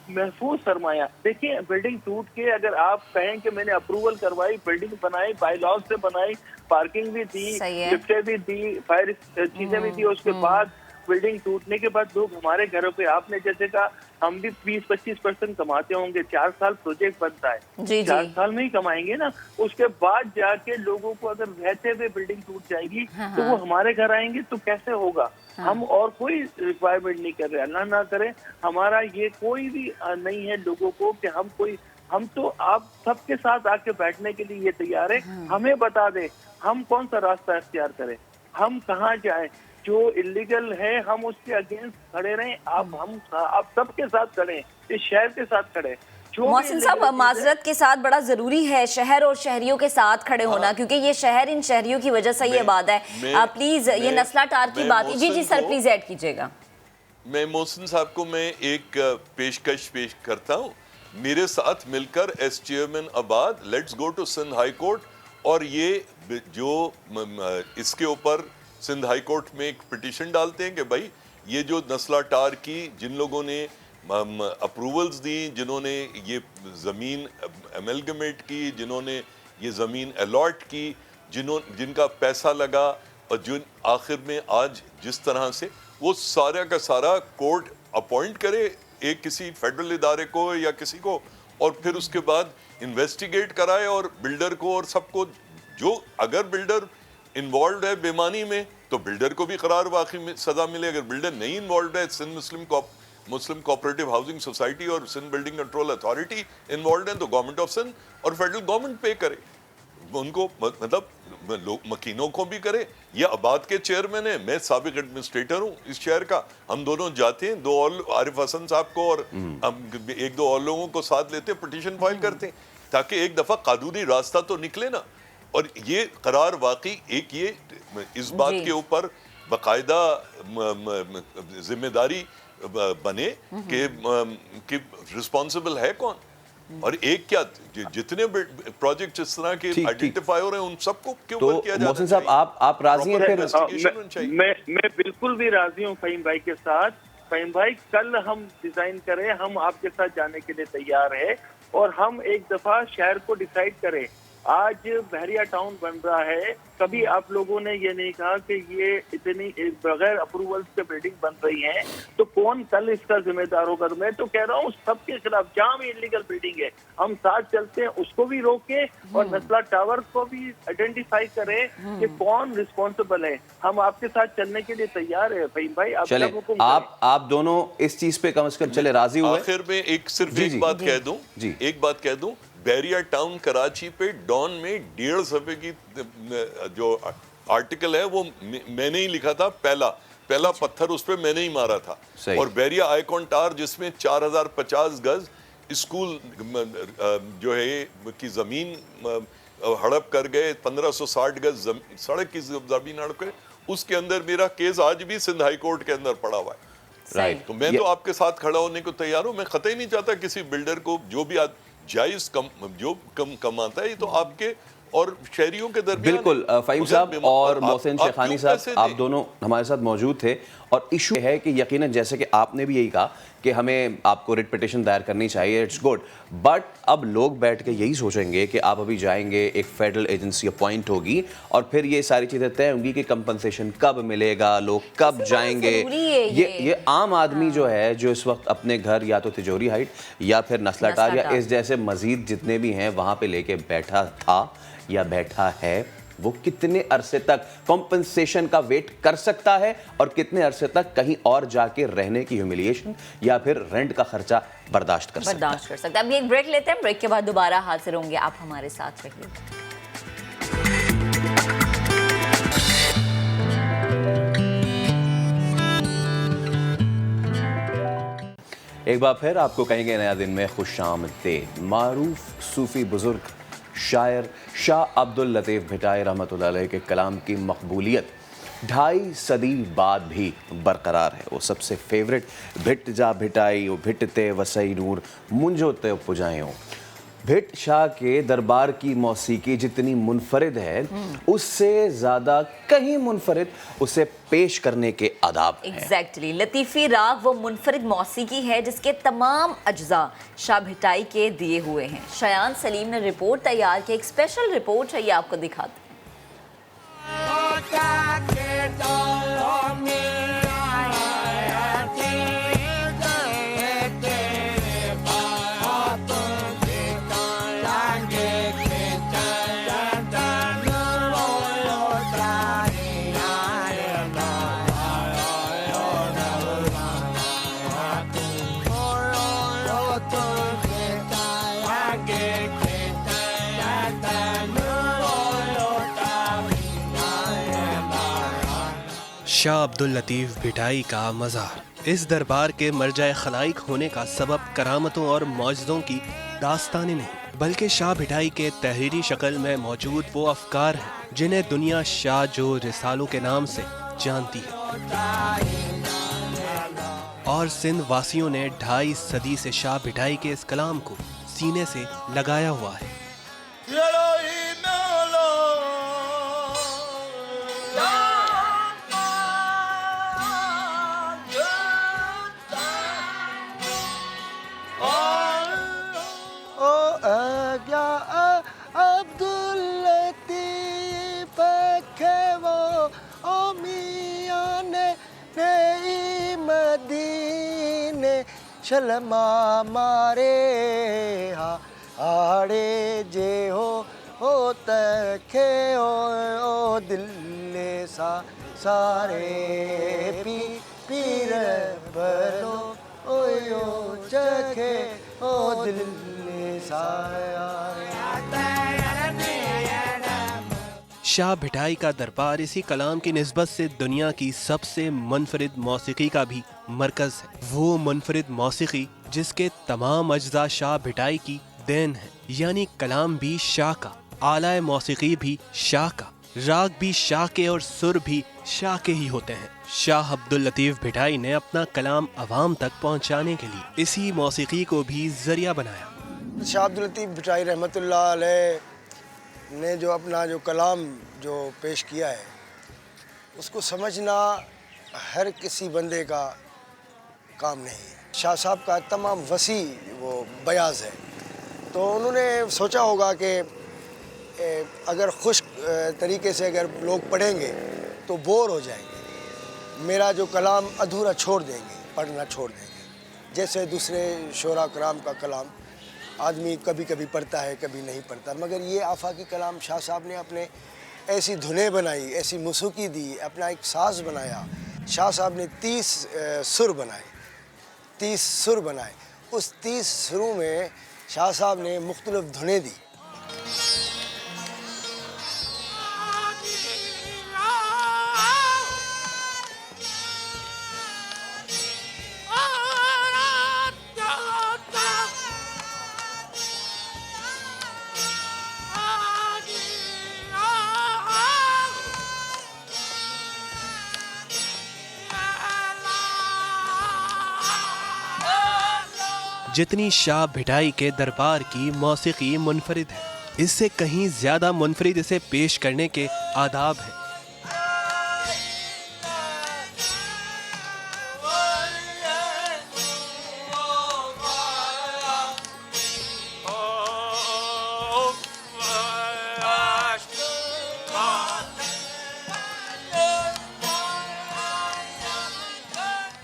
महफूज सरमाया। देखिए, बिल्डिंग टूट के अगर आप कहें कि मैंने अप्रूवल करवाई, बिल्डिंग बनाई, बायलॉज से बनाई, पार्किंग भी दी, लिफ्टें भी दी, फायर चीजें भी दी, उसके बाद बिल्डिंग टूटने के बाद लोग हमारे घरों पे, आपने जैसे कहा, हम भी 20-25% कमाते होंगे, 4 साल प्रोजेक्ट बनता है, 4 साल में ही कमाएंगे ना। उसके बाद जाके लोगों को अगर रहते हुए बिल्डिंग टूट जाएगी तो वो हमारे घर आएंगे तो कैसे होगा। हम और कोई रिक्वायरमेंट नहीं कर रहे, अल्लाह ना करे हमारा ये कोई भी नहीं है लोगों को कि हम कोई हम तो आप सबके साथ आके बैठने के लिए ये तैयार है। हमें बता दे हम कौन सा रास्ता इख्तियार करें, हम कहाँ जाएं, जो इलीगल है हम उसके अगेंस्ट खड़े रहें। आप सबके साथ खड़े, इस शहर के साथ खड़े। मोहसिन साहब, माजरत के साथ बड़ा जरूरी है शहर और शहरियों के साथ खड़े होना, क्योंकि ये शहर इन शहरियों की वजह से ये बात है। आप प्लीज ये नस्ला टार की बात, जी सर प्लीज ऐड कीजिएगा। मैं मोहसिन साहब को मैं एक पेशकश पेश करता हूँ, मेरे साथ मिलकर एस चेयरमैन आबाद let's go to Sindh high court, और ये जो इसके ऊपर सिंध हाई कोर्ट में एक पिटीशन डालते हैं कि भाई ये जो नस्ला टार की जिन लोगों ने अप्रूवल्स दी, जिन्होंने ये ज़मीन एमलगमेट की, जिन्होंने ये ज़मीन अलॉट की, जिनका पैसा लगा, और जो आखिर में आज जिस तरह से वो सारा का सारा कोर्ट अपॉइंट करे एक किसी फेडरल इदारे को या किसी को, और फिर उसके बाद इन्वेस्टिगेट कराए और बिल्डर को और सबको, जो अगर बिल्डर इन्वॉल्व है बेमानी में तो बिल्डर को भी करार वाकई में सज़ा मिले। अगर बिल्डर नहीं इन्वॉल्व है, Sindh Muslim cooperative housing society और Sindh building control authority involve है तो गवर्नमेंट ऑफ सिंध और फेडरल गवर्नमेंट पे करे उनको, मतलब मकीनों को भी करे। ये आबाद के चेयरमैन है, मैं साबिक एडमिनिस्ट्रेटर हूँ इस शहर का। हम दोनों जाते हैं, दो और आरिफ हसन साहब को और हम एक दो और लोगों को साथ लेते हैं, पिटीशन फाइल करते हैं ताकि एक दफ़ा कानूनी रास्ता तो निकले ना। और ये करार वाकई एक ये इस बात के ऊपर बाकायदा जिम्मेदारी बने कि रिस्पॉन्सिबल है कौन, और एक क्या जितने प्रोजेक्ट इस तरह के आइडेंटिफाई हो रहे हैं उन सबको के ऊपर किया जाना चाहिए। मोहसिन साहब आप राजी हैं फिर? मैं बिल्कुल भी राजी हूँ फ़हीम भाई के साथ। फ़हीम भाई कल हम डिजाइन करें, हम आपके साथ जाने के लिए तैयार है, और हम एक दफा शहर को डिसाइड करें। आज बहरिया टाउन बन रहा है, कभी आप लोगों ने ये नहीं कहा कि ये इतनी बगैर अप्रूवल से बिल्डिंग बन रही है, तो कौन कल इसका जिम्मेदार होगा? मैं तो कह रहा हूँ सबके खिलाफ, जहाँ भी इलीगल बिल्डिंग है हम साथ चलते हैं, उसको भी रोके और नस्ला टावर को भी आइडेंटिफाई करें कि कौन रिस्पॉन्सिबल है। हम आपके साथ चलने के लिए तैयार है फ़हीम भाई। चले आप दोनों इस चीज पे कम से कम चले राजी हुए। आखिर में एक बात कह दूं, एक बात कह दूं, बहरिया टाउन कराची पे डॉन में 1.5 सफ़े की जो आर्टिकल है वो मैंने ही लिखा था, पहला पत्थर उस पे मैंने ही मारा था। और बहरिया आइकॉन टावर जिसमें 4050 गज स्कूल जो है की जमीन हड़प कर गए, 1560 गज सड़क की जमीन हड़प गए, उसके अंदर मेरा केस आज भी सिंध हाई कोर्ट के अंदर पड़ा हुआ है। राइट, तो मैं तो आपके साथ खड़ा होने को तैयार हूँ। मैं कतई नहीं चाहता किसी बिल्डर को जो भी जायज जो कम कमाता है, ये तो आपके और शहरियों के दरमियान। बिल्कुल फ़हीम साहब और मोहसिन शेखानी साहब आप दोनों हमारे साथ मौजूद थे, और इशू है कि यकीनन जैसे कि आपने भी यही कहा कि हमें आपको रिट पिटीशन दायर करनी चाहिए, इट्स गुड, बट अब लोग बैठ के यही सोचेंगे कि आप अभी जाएंगे, एक फेडरल एजेंसी अपॉइंट होगी और फिर ये सारी चीज़ें तय होंगी कि कंपनसेशन कब मिलेगा, लोग कब जाएंगे। ये आम आदमी जो है, जो इस वक्त अपने घर या तो तिजोरी हाइट या फिर नस्ला टार या इस जैसे मजीद जितने भी हैं वहाँ पे लेके बैठा था या बैठा है, वो कितने अरसे तक कॉम्पनसेशन का वेट कर सकता है और कितने अरसे तक कहीं और जाके रहने की ह्यूमिलिएशन या फिर रेंट का खर्चा बर्दाश्त कर सकता है। अभी एक ब्रेक लेते हैं, ब्रेक के बाद दोबारा हाजिर होंगे, आप हमारे साथ रहिए। एक बार फिर आपको कहेंगे नया दिन में खुशामदीद। मारूफ सूफी बुजुर्ग शायर शाह अब्दुल लतीफ़ भिटाई रहमतुल्लाह अलैह के कलाम की मकबूलियत 2.5 सदी बाद भी बरकरार है। वो सबसे फेवरेट भिट जा भिटाई, वो भिटते वसई नूर मुंजोते पुजाएं। भिट शाह के दरबार की मौसीकी जितनी मुनफरिद है, उससे ज़्यादा कहीं मुनफरिद उसे पेश करने के आदाब हैं। एग्जैक्टली, लतीफ़ी राग वो मुनफरिद मौसीकी है जिसके तमाम अज्जा शाह भिटाई के दिए हुए हैं। शयान सलीम ने रिपोर्ट तैयार की, एक स्पेशल रिपोर्ट है, ये आपको दिखाते हैं। शाह अब्दुल लतीफ़ भिटाई का मज़ार। इस दरबार के मरजाए खलाइक होने का सबब करामतों और मौजज़ों की दास्तानें नहीं, बल्कि शाह भिटाई के तहरीरी शक्ल में मौजूद वो अफकार हैं जिन्हें दुनिया शाह जो रिसालों के नाम से जानती है। और सिंध वासियों ने 2.5 सदी से शाह भिटाई के इस कलाम को सीने से लगाया हुआ है। अब्दुल लतीफ के वो ओ मियां ने मदीने शलमा मारे हा आड़े जे हो तखे ओ दिल्ले सा सारे पीर भलो ओ चखे ओ दिल्ले सा। शाह भिटाई का दरबार इसी कलाम की निस्बत से दुनिया की सबसे मुनफरिद मौसीकी का भी मरकज है। वो मुनफरिद मौसीकी जिसके तमाम अज्जा शाह भिटाई की देन है, यानी कलाम भी शाह का, आला मौसीकी भी शाह का, राग भी शाह के और सुर भी शाह के ही होते हैं। शाह अब्दुल लतीफ़ भिटाई ने अपना कलाम अवाम तक पहुँचाने के लिए इसी मौसीकी को भी जरिया बनाया। शाह अब्दुल लतीफ़ भिटाई रहमतुल्लाह अलैह ने जो अपना जो कलाम जो पेश किया है उसको समझना हर किसी बंदे का काम नहीं है। शाह साहब का तमाम वसी वो बयाज़ है, तो उन्होंने सोचा होगा कि अगर खुश्क तरीके से अगर लोग पढ़ेंगे तो बोर हो जाएंगे, मेरा जो कलाम अधूरा छोड़ देंगे, पढ़ना छोड़ देंगे। जैसे दूसरे शोरा कराम का कलाम आदमी कभी कभी पढ़ता है, कभी नहीं पढ़ता, मगर ये आफाकी कलाम शाह साहब ने अपने ऐसी धुनें बनाई, ऐसी मौसीकी दी, अपना एक साज़ बनाया। शाह साहब ने 30 सुर बनाए, 30 सुर बनाए। उस 30 सुरों में शाह साहब ने मुख्तलिफ धुनें दी। जितनी शाह भिटाई के दरबार की मौसीकी मुनफरिद है, इससे कहीं ज्यादा मुनफरिद इसे पेश करने के आदाब हैं।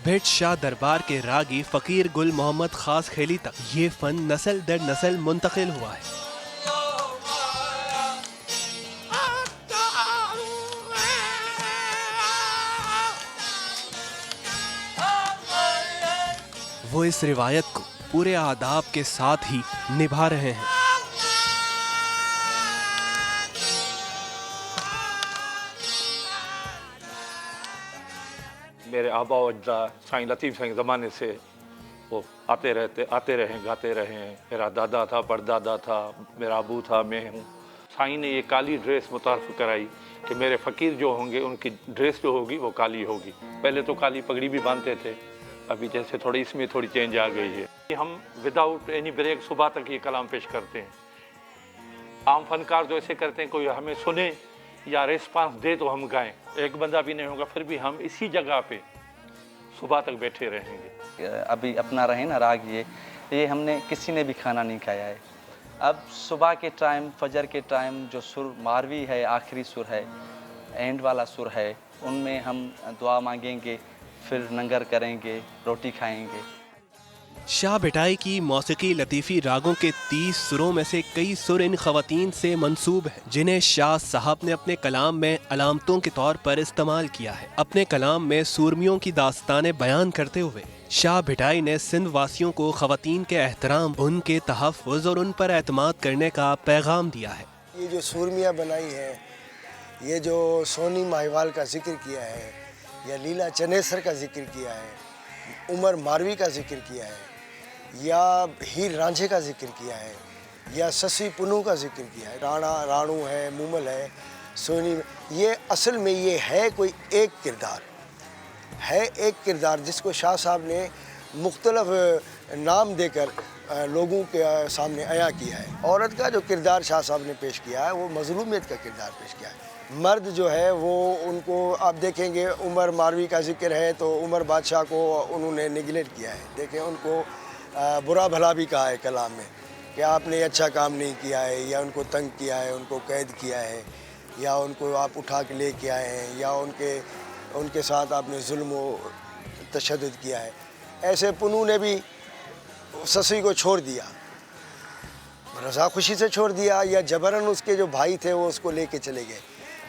भिट शाह दरबार के रागी फकीर गुल मोहम्मद खास खेली तक ये फन नस्ल दर नस्ल मुंतकिल हुआ है। वो इस रिवायत को पूरे आदाब के साथ ही निभा रहे हैं। मेरे आबा अज्जा साईं लतीफ़ साईं ज़माने से वो आते रहे गाते रहे। मेरा दादा था, परदादा था, मेरा अबू था, मैं हूँ। साईं ने ये काली ड्रेस मुतारफ़ कराई कि मेरे फ़कीर जो होंगे उनकी ड्रेस जो होगी वो काली होगी। पहले तो काली पगड़ी भी बांधते थे, अभी जैसे थोड़ी इसमें थोड़ी चेंज आ गई है। हम विदाउट एनी ब्रेक सुबह तक ये कलाम पेश करते हैं। आम फनकार जो ऐसे करते हैं, कोई हमें सुने या रिस्पांस दे तो हम गाएं, एक बंदा भी नहीं होगा, फिर भी हम इसी जगह पे सुबह तक बैठे रहेंगे। अभी अपना रहे ना राग, ये हमने किसी ने भी खाना नहीं खाया है। अब सुबह के टाइम, फजर के टाइम जो सुर मारवी है, आखिरी सुर है, एंड वाला सुर है, उनमें हम दुआ मांगेंगे, फिर नंगर करेंगे, रोटी खाएंगे। शाह भिटाई की मौसीकी लतीफ़ी रागों के 30 सुरों में से कई सुर इन ख़वातीन से मंसूब हैं, जिन्हें शाह साहब ने अपने कलाम में अलामतों के तौर पर इस्तेमाल किया है। अपने कलाम में सूरमियों की दास्तानें बयान करते हुए शाह भिटाई ने सिंध वासियों को ख़वातीन के एहतराम, उनके तहफ़्फ़ुज़ और उन पर एतमाद करने का पैगाम दिया है। ये जो सूरमियाँ बनाई हैं, ये जो सोनी माहिवाल का जिक्र किया है, या लीला चनेसर का जिक्र किया है, उमर मारवी का जिक्र किया है, या हीर रांझे का जिक्र किया है, या ससी पुनू का जिक्र किया है, राणा राणू है, मूमल है, सोनी। ये असल में ये है कोई एक किरदार है, एक किरदार जिसको शाह साहब ने मुख्तलिफ नाम देकर लोगों के सामने आया किया है। औरत का जो किरदार शाह साहब ने पेश किया है वो मजलूमियत का किरदार पेश किया है। मर्द जो है वो उनको आप देखेंगे, उमर मारवी का जिक्र है तो उमर बादशाह को उन्होंने निगलेक्ट किया है। देखें, उनको बुरा भला भी कहा है कलाम में कि आपने अच्छा काम नहीं किया है, या उनको तंग किया है, उनको कैद किया है, या उनको आप उठा के ले के आए हैं, या उनके साथ आपने जुल्म व तशद्दुद किया है। ऐसे पुनू ने भी ससी को छोड़ दिया, रज़ा खुशी से छोड़ दिया, या जबरन उसके जो भाई थे वो उसको लेके चले गए,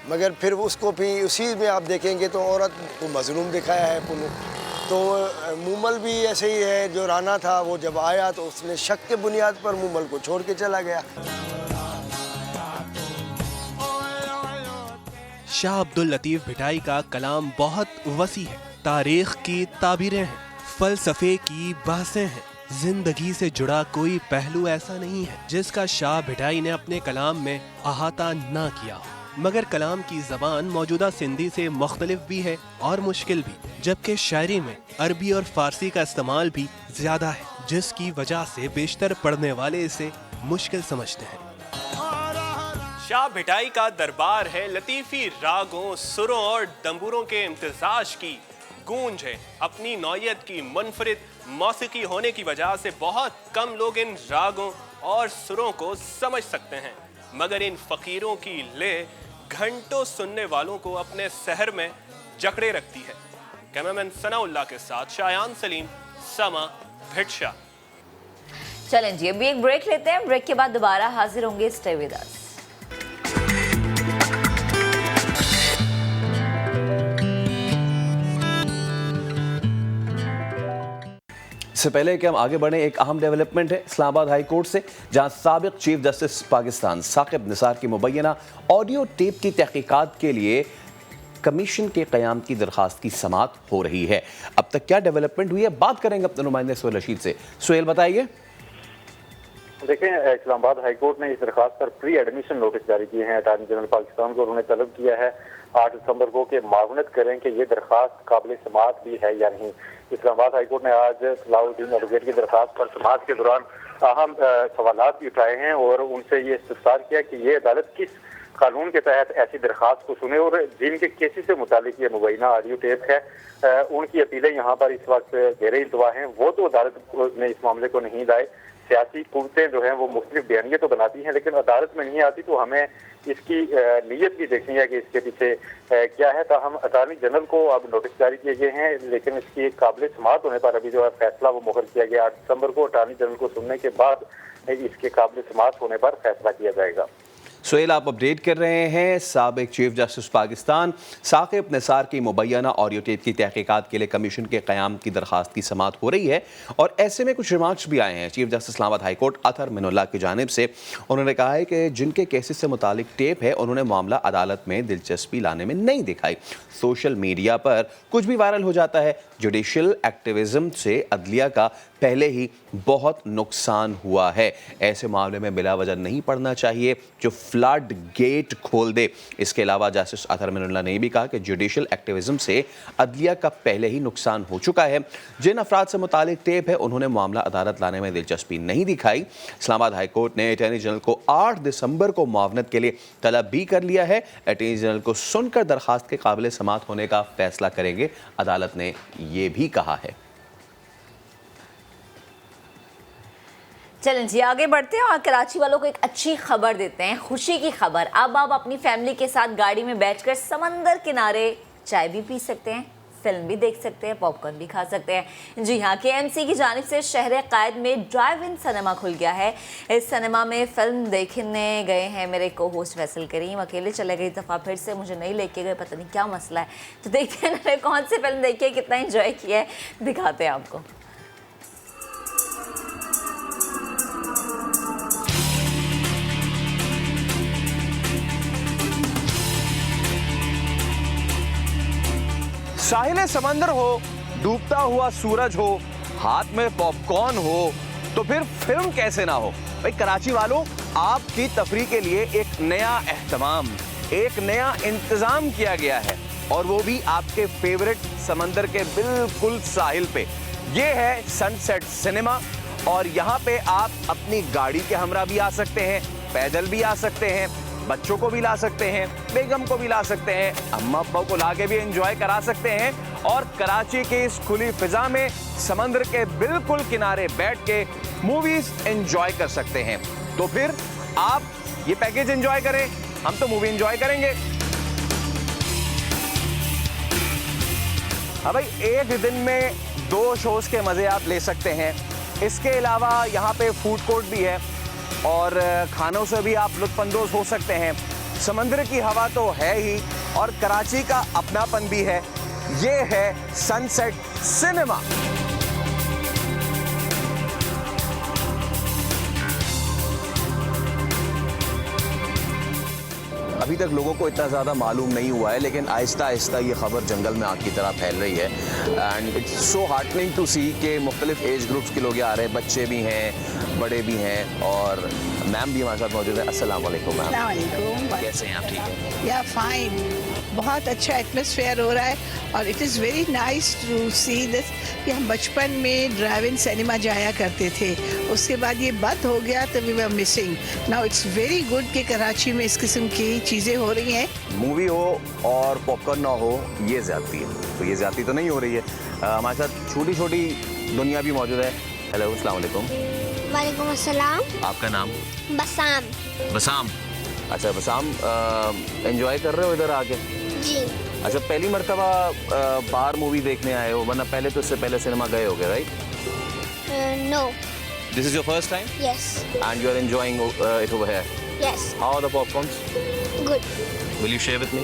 मगर फिर उसको भी उसी में आप देखेंगे तो औरत को मजलूम दिखाया है पुनू। तो मूमल भी ऐसे ही है, जो राना था वो जब आया तो उसने शक के बुनियाद पर मूमल को छोड़ के चला गया। शाह अब्दुल लतीफ़ भिटाई का कलाम बहुत वसी है। तारीख की ताबीरें हैं, फलसफे की बहसें हैं, जिंदगी से जुड़ा कोई पहलू ऐसा नहीं है जिसका शाह भिटाई ने अपने कलाम में अहाता ना किया हो। मगर कलाम की ज़बान मौजूदा सिंधी से मुख्तलिफ भी है और मुश्किल भी, जबकि शायरी में अरबी और फारसी का इस्तेमाल भी ज़्यादा है, जिसकी वजह से बेशतर पढ़ने वाले इसे मुश्किल समझते हैं। शाह भिटाई का दरबार है लतीफ़ी रागों, सुरों और दंबूरों के इम्तिज़ाज की गूंज है। अपनी नौयत की मुनफरिद मौसीकी होने की वजह से बहुत कम लोग इन रागों और सुरों को समझ सकते हैं, मगर इन फ़कीरों की ले घंटों सुनने वालों को अपने सहर में जकड़े रखती है। कैमरामैन सनाउल्लाह के साथ शायान सलीम, समा, भिटशा। चलें जी, अभी एक ब्रेक लेते हैं, ब्रेक के बाद दोबारा हाजिर होंगे। Stay with us. इससे पहले कि हम आगे बढ़ें, एक अहम डेवलपमेंट है इस्लामाबाद हाई कोर्ट से, जहां साबिक चीफ जस्टिस पाकिस्तान साकिब निसार की मुबैना ऑडियो टेप की तहकीकात के लिए कमीशन के क़याम की दरख्वास्त की समाअत हो रही है। अब तक क्या डेवलपमेंट हुई है, बात करेंगे अपने नुमाइंदे सुहेल रशीद से। सुहेल, बताइए। देखें, इस्लामाबाद हाई कोर्ट ने इस दरख्वास्त पर प्री एडमिशन नोटिस जारी किए हैं अटॉर्नी जनरल पाकिस्तान को। उन्होंने तलब किया है 8 दिसंबर को कि मावनत करें कि ये दरख्वास्त काबिल समाअत भी है या नहीं। इस्लामाबाद हाई कोर्ट ने आज सलाउद्दीन एडवोकेट की दरख्वास्त पर समाअत के दौरान अहम सवालात भी उठाए हैं और उनसे ये इस्तफसार किया कि ये अदालत किस कानून के तहत ऐसी दरख्वास्त को सुने और जिनके केसेस से मुतालिक ये मुबैना ऑडियो टेप है उनकी अपीलें यहाँ पर इस वक्त घेर इंतवा हैं, वो तो अदालत में इस मामले को नहीं लाए। सियासी कुव्वतें जो हैं वो मुख्तलिफ बयानियाँ तो बनाती हैं लेकिन अदालत में नहीं आती, तो हमें इसकी नीयत भी देखनी है कि इसके पीछे क्या है। ताहम अटॉर्नी जनरल को अब नोटिस जारी किए गए हैं, लेकिन इसकी काबिल समाअत होने पर अभी जो है फैसला वो मुकर किया गया। 8 दिसंबर को अटॉर्नी जनरल को सुनने के बाद इसके काबिल समाअत होने पर फैसला किया जाएगा। सुहेल, आप अपडेट कर रहे हैं, साबिक चीफ जस्टिस पाकिस्तान साकिब निसार की मुबैना ऑडियो टेप की तहकीकात के लिए कमीशन के क़याम की दरख्वास्त की समाअत हो रही है और ऐसे में कुछ रिमार्क्स भी आए हैं chief justice Islamabad high court Athar Minallah की जानिब से। उन्होंने कहा है कि जिनके केसेस से मुतालिक टेप है उन्होंने मामला अदालत में दिलचस्पी लाने में नहीं दिखाई। सोशल मीडिया पर कुछ भी वायरल हो जाता है। जुडिशल एक्टिविज्म से अदलिया का पहले ही बहुत नुकसान हुआ है। ऐसे मामले में बिला वजह नहीं पढ़ना चाहिए जो फ्लड गेट खोल दे। इसके अलावा जस्टिस अतहर मिनुल्लाह ने भी कहा कि जुडिशल एक्टिविज्म से अदलिया का पहले ही नुकसान हो चुका है। जिन अफराद से मुतालिक टेप है उन्होंने मामला अदालत लाने में दिलचस्पी नहीं दिखाई। इस्लामाबाद हाई कोर्ट ने अटॉर्नी जनरल को 8 दिसंबर को मुआवनत के लिए तलब भी कर लिया है। अटॉर्नी जनरल को सुनकर दरख्वास्त के काबिल समाअत होने का फैसला करेंगे, अदालत ने ये भी कहा है। चलें जी, आगे बढ़ते हैं और कराची वालों को एक अच्छी खबर देते हैं, खुशी की खबर। अब आप अपनी फैमिली के साथ गाड़ी में बैठकर समंदर किनारे चाय भी पी सकते हैं, फिल्म भी देख सकते हैं, पॉपकॉर्न भी खा सकते हैं। जी हाँ, KMC की जानिब से शहर कायद में ड्राइव इन सिनेमा खुल गया है। इस सिनेमा में फिल्म देखने गए हैं मेरे को होस्ट फैसल करीम, अकेले चले गए, दफ़ा फिर से मुझे नहीं लेके गए, पता नहीं क्या मसला है। तो देखते हैं ना कौन सी फिल्म देखी है, कितना इंजॉय किया है, दिखाते हैं आपको। साहिल समंदर हो, डूबता हुआ सूरज हो, हाथ में पॉपकॉर्न हो, तो फिर फिल्म कैसे ना हो। भाई कराची वालों, आपकी तफरी के लिए एक नया एहतमाम, एक नया इंतजाम किया गया है, और वो भी आपके फेवरेट समंदर के बिल्कुल साहिल पे। ये है सनसेट सिनेमा, और यहाँ पे आप अपनी गाड़ी के हमरा भी आ सकते हैं, पैदल भी आ सकते हैं, बच्चों को भी ला सकते हैं, बेगम को भी ला सकते हैं, अम्मा अब्बा को लाके भी एंजॉय करा सकते हैं, और कराची की इस खुली फिजा में समंदर के बिल्कुल किनारे बैठ के मूवीज एंजॉय कर सकते हैं। तो फिर आप ये पैकेज एंजॉय करें, हम तो मूवी एंजॉय करेंगे। हाँ भाई, एक दिन में 2 शोज के मजे आप ले सकते हैं। इसके अलावा यहाँ पे फूड कोर्ट भी है, और खानों से भी आप लुत्फानंदोज हो सकते हैं। समंदर की हवा तो है ही, और कराची का अपनापन भी है। ये है सनसेट सिनेमा। अभी तक लोगों को इतना ज़्यादा मालूम नहीं हुआ है, लेकिन आहिस्ता आहिस्ता ये खबर जंगल में आग की तरह फैल रही है। And it's so heartening to see कि मुख्तलिफ एज ग्रुप्स के लोग आ रहे हैं, बच्चे भी हैं, बड़े भी हैं, और मैम भी हमारे साथ मौजूद है। अस्सलाम वालेकुम मैम। अस्सलाम वालेकुम। कैसे हैं आप? ठीक है या फाइन, बहुत अच्छा एटमॉस्फेयर हो रहा है, और it is very nice to see this कि हम बचपन में ड्राइव इन सिनेमा जाया करते थे, उसके बाद ये बंद हो गया तो we were missing. Now it's very good कि कराची में इस किस्म की चीज़ें हो रही हैं। मूवी हो और पॉपकॉर्न ना हो, ये ज्यादती है। तो ये ज्यादती तो नहीं हो रही है। हमारे साथ छोटी छोटी दुनिया भी मौजूद है। हेलो, अस्सलाम वालेकुम। वालेकुम अस्सलाम। आपका नाम? बसाम। बसाम। अच्छा बसाम, एंजॉय कर रहे हो इधर आके? जी। अच्छा, पहली मर्तबा बाहर मूवी देखने आए हो, वरना पहले तो इससे पहले सिनेमा गए होगे, right? No. This is your first time? Yes. And you are enjoying it over here? Yes. How are the popcorns? Good. Will you share with me?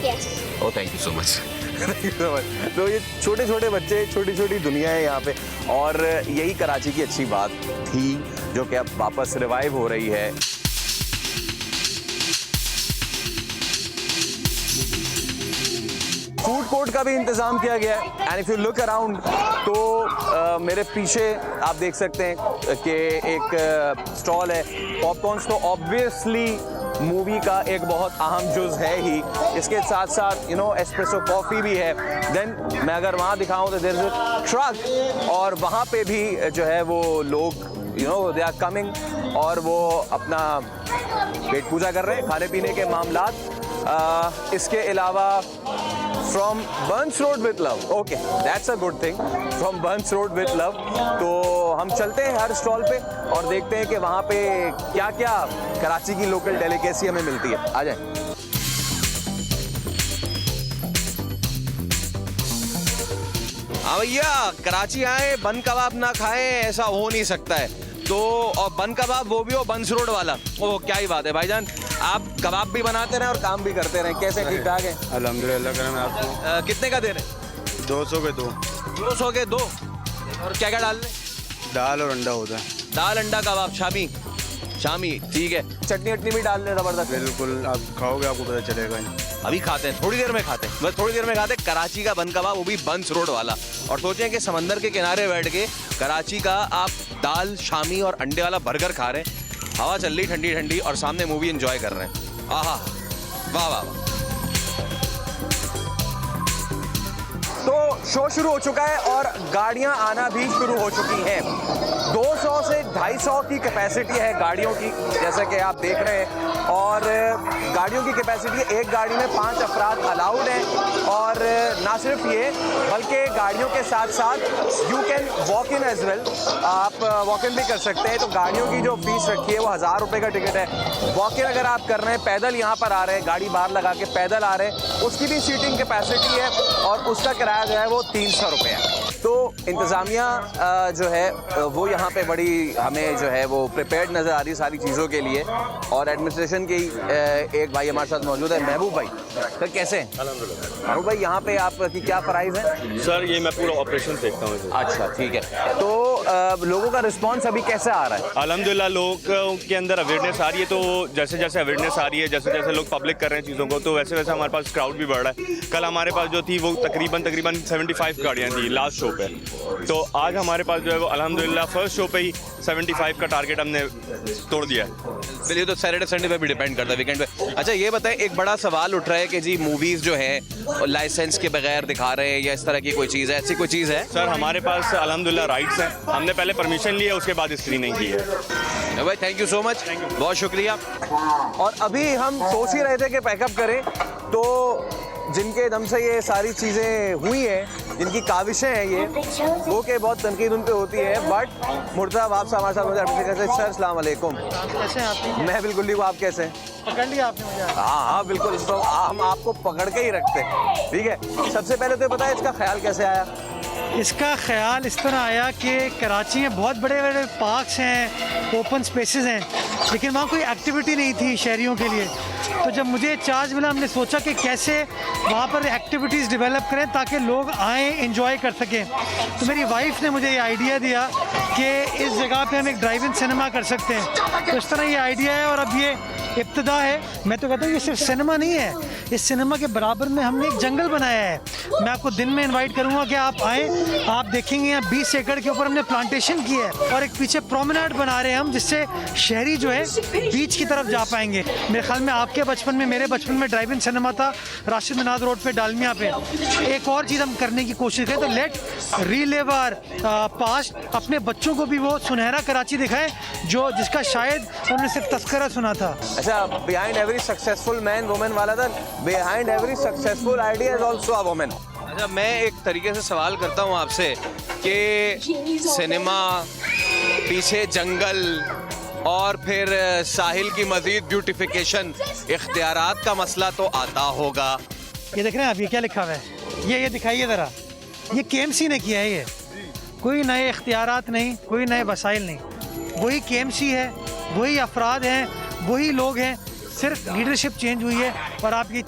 Yes. Oh, thank you so much. Thank you so much. तो ये छोटे छोटे बच्चे, छोटी छोटी दुनिया है यहाँ पे, और यही कराची की अच्छी बात थी, जो कि अब वापस रिवाइव हो रही है। फूड कोर्ट का भी इंतजाम किया गया है, and if you look around तो मेरे पीछे आप देख सकते हैं कि एक स्टॉल है। पॉपकॉर्न्स तो ऑब्वियसली मूवी का एक बहुत अहम जुज है ही, इसके साथ साथ एस्प्रेसो कॉफ़ी भी है। देन मैं अगर वहाँ दिखाऊँ तो देयर इज अ ट्रक, और वहाँ पे भी जो है वो लोग दे आर कमिंग, और वो अपना पेट पूजा कर रहे हैं, खाने पीने के मामलात। इसके अलावा from Burns road with love, okay that's a good thing, from Burns road with love. तो हम चलते हैं हर स्टॉल पे और देखते हैं कि वहाँ पे क्या क्या कराची की लोकल डेलिकेसी हमें मिलती है। आ जाए। हाँ भैया, कराची आए, बन कबाब ना खाएं, ऐसा हो नहीं सकता है। तो और बन कबाब वो भी हो बंस रोड वाला, ओह क्या ही बात है भाईजान। आप कबाब भी बनाते रहे और काम भी करते रहे, कैसे? ठीक ठाक है अल्हम्दुलिल्लाह। करम है आपको। कितने का दे रहे? 200 के 2। 200 के 2। और क्या क्या डाल रहे? दाल और अंडा होता है। दाल अंडा कबाब, शामी शामी, ठीक है। चटनी वटनी भी डाल रहे जबरदस्त। बिल्कुल, आप खाओगे आपको पता चलेगा। अभी खाते हैं, थोड़ी देर में खाते हैं, बस थोड़ी देर में खाते हैं कराची का बन कबाब, वो भी बंस रोड वाला। और सोचें कि समंदर के किनारे बैठ के कराची का आप दाल शामी और अंडे वाला बर्गर खा रहे हैं, हवा चल रही ठंडी ठंडी, और सामने मूवी एंजॉय कर रहे हैं। आहा, वाह वाह वाह। तो शो शुरू हो चुका है और गाड़ियां आना भी शुरू हो चुकी हैं। 200 से 250 की कैपेसिटी है गाड़ियों की, जैसे कि आप देख रहे हैं। और गाड़ियों की कैपेसिटी, एक गाड़ी में 5 अफराद अलाउड हैं। और ना सिर्फ ये, बल्कि गाड़ियों के साथ साथ you can walk in as well, आप वॉक इन भी कर सकते हैं। तो गाड़ियों की जो फीस रखी है वो 1000 रुपये का टिकट है। वॉक इन अगर आप कर रहे हैं, पैदल यहाँ पर आ रहे हैं, गाड़ी बाहर लगा के पैदल आ रहे हैं, उसकी भी सीटिंग कैपेसिटी है, और उसका किराया जो है वो वो 300 रुपये है। तो इंतज़ामिया जो है वो यहाँ पे बड़ी हमें जो है वो प्रिपेयर्ड नज़र आ रही है सारी चीज़ों के लिए। और एडमिनिस्ट्रेशन के एक भाई हमारे साथ मौजूद है, महबूब भाई। सर कैसे हैं? महबूब भाई यहाँ पे आपकी क्या प्राइस है? सर ये मैं पूरा ऑपरेशन देखता हूँ। अच्छा ठीक है। तो लोगों का रिस्पॉन्स अभी कैसे आ रहा है? अल्हम्दुलिल्लाह लोगों के अंदर अवेयरनेस आ रही है। तो जैसे जैसे अवेयरनेस आ रही है, जैसे जैसे लोग पब्लिक कर रहे हैं चीज़ों को, तो वैसे वैसे हमारे पास क्राउड भी बढ़ रहा है। कल हमारे पास जो थी वो तकरीबन 75 गाड़ियाँ थी लास्ट शो पे। तो आज हमारे पास जो है वो अल्हम्दुलिल्लाह फर्स्ट शो पे ही 75 का टारगेट हमने तोड़ दिया है। चलिए, तो सैटरडे संडे पे भी डिपेंड करता है, वीकेंड पे। अच्छा ये बताएं, एक बड़ा सवाल उठ रहा है कि जी मूवीज़ जो है लाइसेंस के बगैर दिखा रहे हैं या इस तरह की कोई चीज़ है, ऐसी कोई चीज़ है? सर हमारे पास अल्हम्दुलिल्लाह राइट्स हैं। हमने पहले परमिशन ली है, उसके बाद स्क्रीनिंग की है। भाई थैंक यू सो मच, बहुत शुक्रिया। और अभी हम सोच ही रहे थे कि पैकअप करें, तो जिनके दम से ये सारी चीज़ें हुई हैं, जिनकी काविशें हैं ये, वो के बहुत तनकीद उन पे होती है। बट मुर्तज़ा आप हमारे साथ कैसे? सर अस्सलाम वालेकुम। कैसे हैं आप? मैं बिल्कुल ठीक हूँ, आप कैसे हैं? पकड़ लिया आपने मुझे? हाँ हाँ बिल्कुल, तो हम आपको पकड़ के ही रखते हैं, ठीक है। सबसे पहले तो पता है इसका ख्याल कैसे आया? इसका ख्याल इस तरह आया कि कराची में बहुत बड़े बड़े पार्क्स हैं, ओपन स्पेसेस हैं, लेकिन वहाँ कोई एक्टिविटी नहीं थी शहरियों के लिए। तो जब मुझे चार्ज मिला, हमने सोचा कि कैसे वहाँ पर एक्टिविटीज़ डेवलप करें ताकि लोग आएँ, एंजॉय कर सकें। तो मेरी वाइफ ने मुझे ये आइडिया दिया कि इस जगह पे हम एक ड्राइव इन सिनेमा कर सकते हैं। तो इस तरह ये आइडिया है और अब ये इब्तिदा है। मैं तो कहता हूँ ये सिर्फ सिनेमा नहीं है, इस सिनेमा के बराबर में हमने एक जंगल बनाया है। मैं आपको दिन में इनवाइट करूँगा कि आप आएँ, आप देखेंगे यहाँ 20 एकड़ के ऊपर हमने प्लांटेशन की है और एक पीछे प्रोमेनाड बना रहे हैं हम, जिससे शहरी जो है बीच की तरफ जा पाएंगे। मेरे ख्याल में आपके बचपन में, मेरे बचपन में ड्राइव इन सिनेमा था राशिद मिनाज रोड पे, डालमिया पे। एक और चीज़ हम करने की कोशिश करें, तो लेट रीलिव आवर पास्ट, अपने बच्चों को भी वो सुनहरा कराची दिखाएं जो जिसका शायद उन्होंने सिर्फ तस्करा सुना था। अच्छा, behind every successful man women वाला था, behind every successful idea is also a woman. अच्छा, मैं एक तरीके से सवाल करता हूँ आपसे कि सिनेमा, पीछे जंगल और फिर साहिल की मजीद ब्यूटिफिकेशन, इख्तियारात का मसला तो आता होगा। ये देख रहे हैं आप, ये क्या लिखा हुआ है? ये दिखाइए ज़रा, ये KMC ने किया है। ये कोई नए इख्तियारात नहीं, कोई नए वसाइल नहीं, वही KMC है, वही अफराद हैं, वही लोग हैं, सिर्फ लीडरशिप चेंज हुई है और आप ये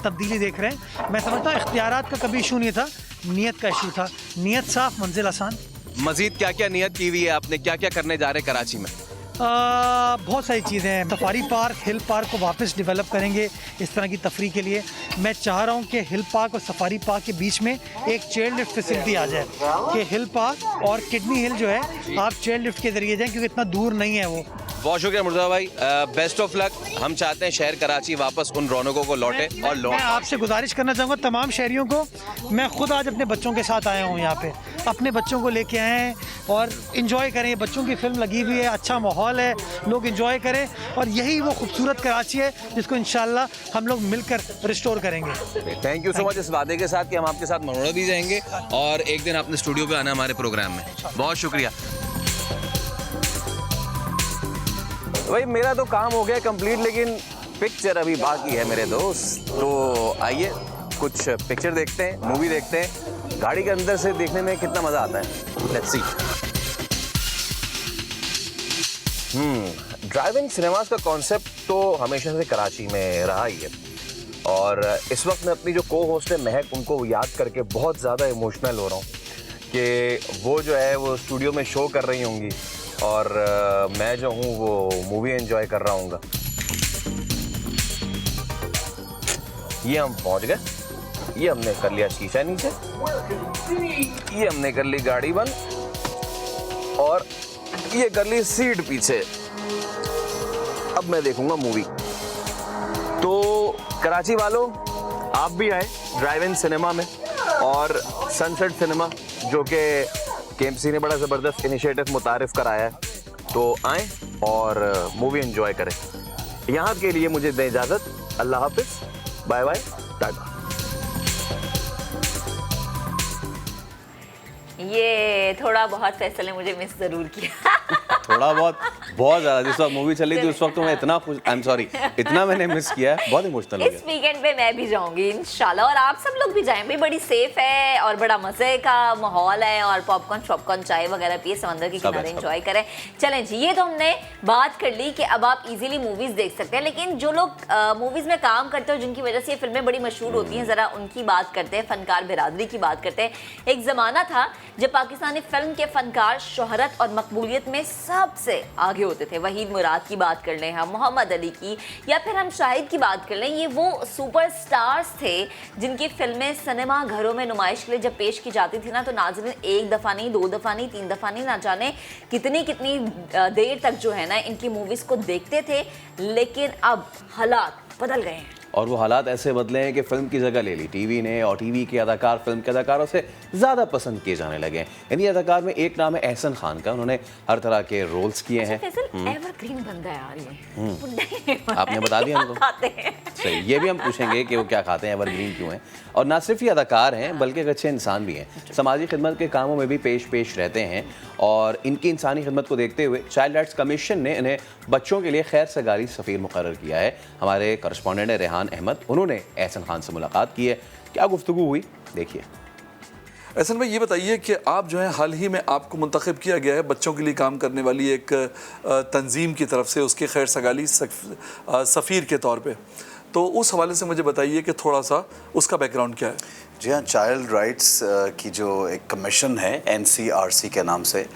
तब्दीली देख रहे हैं। मैं समझता हूँ इख्तियारात का कभी इशू नहीं था, नीयत का इशू था। नीयत साफ, मंजिल आसान। मजीद क्या क्या नियत की हुई है आपने, क्या क्या करने जा रहे हैं कराची में? बहुत सारी चीज़ें हैं। सफारी पार्क, हिल पार्क को वापस डेवलप करेंगे इस तरह की तफरी के लिए। मैं चाह रहा हूँ कि हिल पार्क और सफारी पार्क के बीच में एक चेयर लिफ्ट फैसिलिटी आ जाए कि हिल पार्क और किडनी हिल जो है आप चेयर लिफ्ट के ज़रिए जाएँ, क्योंकि इतना दूर नहीं है वो। बहुत शुक्रिया मुर्तज़ा भाई, बेस्ट ऑफ लक। हम चाहते हैं शहर कराची वापस उन रौनकों को लौटे और मैं आपसे गुजारिश करना चाहूँगा तमाम शहरियों को, मैं खुद आज अपने बच्चों के साथ आया हूँ यहाँ पे, अपने बच्चों को लेके आए हैं और इन्जॉय करें। बच्चों की फिल्म लगी हुई है, अच्छा माहौल है, लोग इन्जॉय करें और यही वो खूबसूरत कराची है जिसको इंशाल्लाह हम लोग मिलकर रिस्टोर करेंगे। थैंक यू सो मच इस वादे के साथ कि हम आपके साथ मरोड़ा भी जाएंगे और एक दिन आपने स्टूडियो पे आना हमारे प्रोग्राम में। बहुत शुक्रिया भाई। मेरा तो काम हो गया कंप्लीट, लेकिन पिक्चर अभी बाकी है मेरे दोस्त। तो आइए कुछ पिक्चर देखते हैं, मूवी देखते हैं। गाड़ी के अंदर से देखने में कितना मज़ा आता है, लेट्स सी। ड्राइव-इन सिनेमास का कॉन्सेप्ट तो हमेशा से कराची में रहा ही है और इस वक्त मैं अपनी जो को होस्ट है महक, उनको याद करके बहुत ज़्यादा इमोशनल हो रहा हूँ कि वो जो है वो स्टूडियो में शो कर रही होंगी और मैं जो हूँ वो मूवी एंजॉय कर रहा हूँगा। ये हम पहुँच गए, ये हमने कर लिया शीशा नीचे, ये हमने कर ली गाड़ी बंद और ये कर ली सीट पीछे। अब मैं देखूंगा मूवी। तो कराची वालों, आप भी आए ड्राइव इन सिनेमा में और सनसेट सिनेमा जो कि KMC ने बड़ा ज़बरदस्त इनिशिएटिव मुतारिफ कराया है, तो आएँ और मूवी एंजॉय करें। यहाँ के लिए मुझे दें इजाज़त। अल्लाह हाफिज़, बाय बाय, टाटा। ये थोड़ा बहुत फैसल ने मुझे मिस जरूर किया। थोड़ा बहुत, बहुत ज़्यादा। जिस वक्त मूवी चली थी उस वक्त तो मैं इतना खुश, आई एम सॉरी, इतना मैंने मिस किया है, बहुत इमोशनल हो इस वीकेंड पे मैं भी जाऊंगी इंशाल्लाह, और आप सब लोग भी जाएं भाई। बड़ी सेफ है और बड़ा मजे का माहौल है, और पॉपकॉर्न शॉपकॉर्न चाय वगैरह पिए, समंदर के किनारे एंजॉय करें। चलें जी, ये तो हमने बात कर ली कि अब आप इजीली मूवीज देख सकते हैं, लेकिन जो लोग मूवीज में काम करते हैं जिनकी वजह से ये फिल्में बड़ी मशहूर होती हैं, जरा उनकी बात करते हैं, फनकार बिरादरी की बात करते हैं। एक जमाना था जब पाकिस्तानी फिल्म के फनकार शोहरत और मकबूलियत में सबसे आगे होते थे। वहीद मुराद की बात कर लें हम, मोहम्मद अली की, या फिर हम शाहिद की बात कर लें, ये वो सुपरस्टार्स थे जिनकी फिल्में सिनेमा घरों में नुमाइश के लिए जब पेश की जाती थी ना, तो नाज़रीन एक दफ़ा नहीं, 2 दफ़ा नहीं, 3 दफ़ा नहीं, ना जाने कितनी कितनी देर तक जो है ना इनकी मूवीज़ को देखते थे। लेकिन अब हालात बदल गए हैं, और वो हालात ऐसे बदले हैं कि फिल्म की जगह ले ली टीवी ने, और टीवी के अदाकार फिल्म के अदाकारों से ज़्यादा पसंद किए जाने लगे हैं। इन्हीं अदाकार में एक नाम है एहसन खान का, उन्होंने हर तरह के रोल्स किए हैं। एवरग्रीन बंदा है यार ये। आपने बता दिया हमको, सही। ये भी हम पूछेंगे कि वो क्या खाते हैं, एवरग्रीन क्यों हैं। और ना सिर्फ ये अदाकार हैं बल्कि एक अच्छे इंसान भी हैं, समाजी खिदमत के कामों में भी पेश रहते हैं, और इनकी इंसानी खिदमत को देखते हुए चाइल्ड राइट्स कमीशन ने इन्हें बच्चों के लिए खैर सगारी सफ़ीर मुकर्रर किया है। हमारे करस्पॉन्डेंट है रेहान अहमद, उन्होंने एहसन खान से मुलाकात की है। क्या गुफ्तगू हुई, देखिए। एहसन भाई, ये बताइए कि आप जो है हाल ही में आपको मुंतखब किया गया है बच्चों के लिए काम करने वाली एक तंजीम की तरफ से, उसके खैर सगाली सफ़ीर के तौर पे, तो उस हवाले से मुझे बताइए कि थोड़ा सा उसका बैकग्राउंड क्या है। जी हाँ, चाइल्ड राइट्स की जो एक कमीशन है NCRC के नाम से,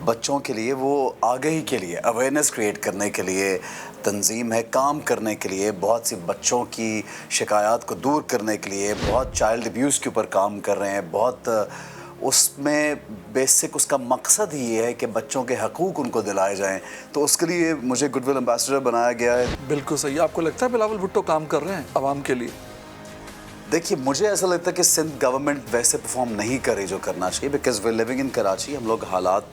बच्चों के लिए, वो आगाही के लिए, अवेयरनेस क्रिएट करने के लिए तंजीम है, काम करने के लिए, बहुत सी बच्चों की शिकायत को दूर करने के लिए, बहुत चाइल्ड अब्यूज़ के ऊपर काम कर रहे हैं। बहुत उसमें बेसिक उसका मकसद ही ये है कि बच्चों के हकूक़ उनको दिलाए जाएं, तो उसके लिए मुझे गुडविल एम्बेसडर बनाया गया है। बिल्कुल सही। आपको लगता है बिलावल भुट्टो काम कर रहे हैं आवाम के लिए? देखिए, मुझे ऐसा लगता है कि सिंध गवर्नमेंट वैसे परफॉर्म नहीं करे जो करना चाहिए, because we living in Karachi, हम लोग हालात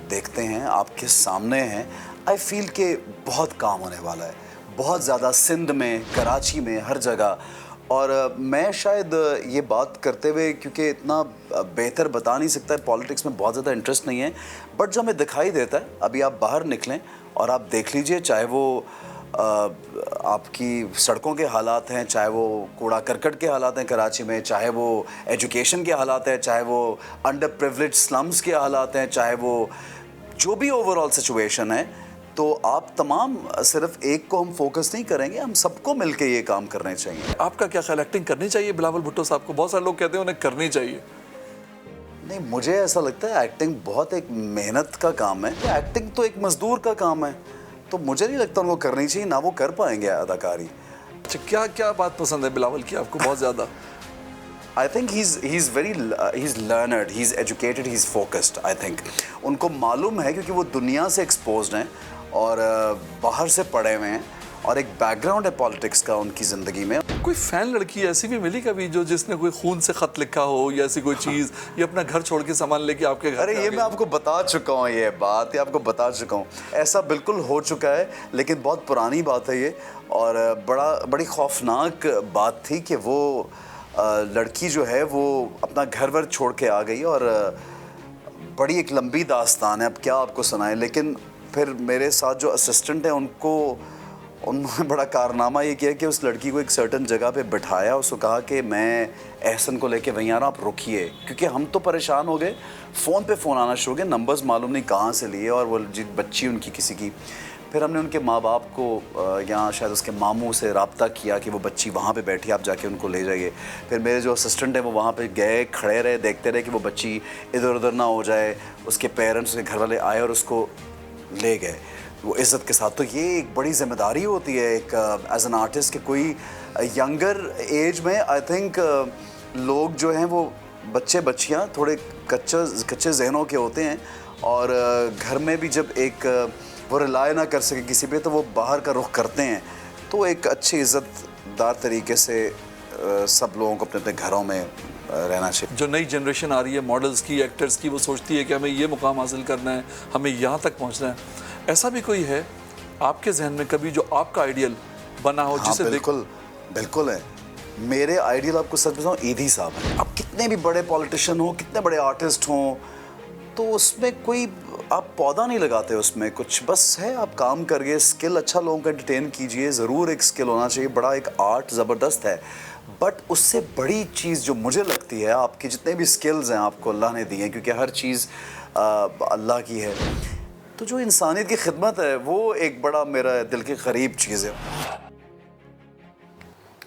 देखते हैं, आपके सामने हैं। आई फील कि बहुत काम होने वाला है, बहुत ज़्यादा, सिंध में, कराची में, हर जगह। और मैं शायद ये बात करते हुए, क्योंकि इतना बेहतर बता नहीं सकता है, पॉलिटिक्स में बहुत ज़्यादा इंटरेस्ट नहीं है, बट जो हमें दिखाई देता है, अभी आप बाहर निकलें और आप देख लीजिए, चाहे वो आपकी सड़कों के हालात हैं, चाहे वो कूड़ा करकट के हालात हैं कराची में, चाहे वो एजुकेशन के हालात हैं, चाहे वो अंडर प्रिविलेज स्लम्स के हालात हैं, चाहे वो जो भी ओवरऑल सिचुएशन है, तो आप तमाम, सिर्फ एक को हम फोकस नहीं करेंगे, हम सबको मिलकर ये काम करने चाहिए। आपका क्या ख्याल, एक्टिंग करनी चाहिए बिलावल भुट्टो साहब को? बहुत सारे लोग कहते हैं उन्हें करनी चाहिए। नहीं, मुझे ऐसा लगता है एक्टिंग बहुत एक मेहनत का काम है, एक्टिंग तो एक मजदूर का काम है, तो मुझे नहीं लगता उनको करनी चाहिए, ना वो कर पाएंगे अदाकारी। अच्छा, क्या क्या बात पसंद है बिलावल की आपको बहुत ज़्यादा? I think he's learned, he's educated, he's focused. I think उनको मालूम है, क्योंकि वो दुनिया से एक्सपोज्ड हैं और बाहर से पढ़े हुए हैं, और एक बैकग्राउंड है पॉलिटिक्स का उनकी ज़िंदगी में। कोई फ़ैन लड़की ऐसी भी मिली कभी जो जिसने कोई खून से ख़त लिखा हो, या ऐसी कोई चीज़, या अपना घर छोड़ के सामान लेके आपके घर? अरे ये मैं आपको बता चुका हूँ, ये बात, ये आपको बता चुका हूँ। ऐसा बिल्कुल हो चुका है, लेकिन बहुत पुरानी बात है ये, और बड़ी खौफनाक बात थी कि वो लड़की जो है वो अपना घर वर छोड़ के आ गई, और बड़ी एक लंबी दास्तान है, अब क्या आपको सुनाएं। लेकिन फिर मेरे साथ जो असिस्टेंट है, उन्होंने बड़ा कारनामा ये किया कि उस लड़की को एक सर्टन जगह पे बिठाया, उसको कहा कि मैं एहसन को लेके वहीं आ रहा हूँ, आप रुकिए, क्योंकि हम तो परेशान हो गए। फ़ोन पे फ़ोन आना शुरू हो गए, नंबर्स मालूम नहीं कहाँ से लिए, और वो बच्ची उनकी किसी की। फिर हमने उनके माँ बाप को, या शायद उसके मामू से रब्ता किया कि वो बच्ची वहाँ पे बैठी, आप जाके उनको ले जाइए। फिर मेरे जो असिस्टेंट है वो वहाँ पे गए, खड़े रहे, देखते रहे कि वो बच्ची इधर उधर ना हो जाए। उसके पेरेंट्स, उसके घर वाले आए और उसको ले गए वो इज़्ज़त के साथ। तो ये एक बड़ी जिम्मेदारी होती है एक एज एन आर्टिस्ट, कि कोई यंगर एज में आई थिंक लोग जो हैं वो बच्चे बच्चियाँ थोड़े कच्चे जहनों के होते हैं, और घर में भी जब एक वो रिलाय ना कर सके किसी पे, तो वो बाहर का रुख करते हैं। तो एक अच्छी इज़्ज़तदार तरीके से सब लोगों को अपने अपने घरों में रहना चाहिए। जो नई जनरेशन आ रही है मॉडल्स की, एक्टर्स की, वो सोचती है कि हमें ये मुकाम हासिल करना है, हमें यहाँ तक पहुँचना है। ऐसा भी कोई है आपके जहन में कभी जो आपका आइडियल बना हो? हाँ, जिसे बिल्कुल है। मेरे आइडियल आपको सच बताऊं ईदी साहब हैं। आप कितने भी बड़े पॉलिटिशियन हो, कितने बड़े आर्टिस्ट हों, तो उसमें कोई आप पौधा नहीं लगाते, उसमें कुछ बस है, आप काम करिए, स्किल अच्छा लोगों को एंटरटेन कीजिए। ज़रूर एक स्किल होना चाहिए, बड़ा एक आर्ट ज़बरदस्त है, बट उससे बड़ी चीज़ जो मुझे लगती है, आपके जितने भी स्किल्स हैं आपको अल्लाह ने दिए हैं, क्योंकि हर चीज़ अल्लाह की है, तो जो इंसानियत की खिदमत है वो एक बड़ा मेरा दिल के करीब चीज़ है।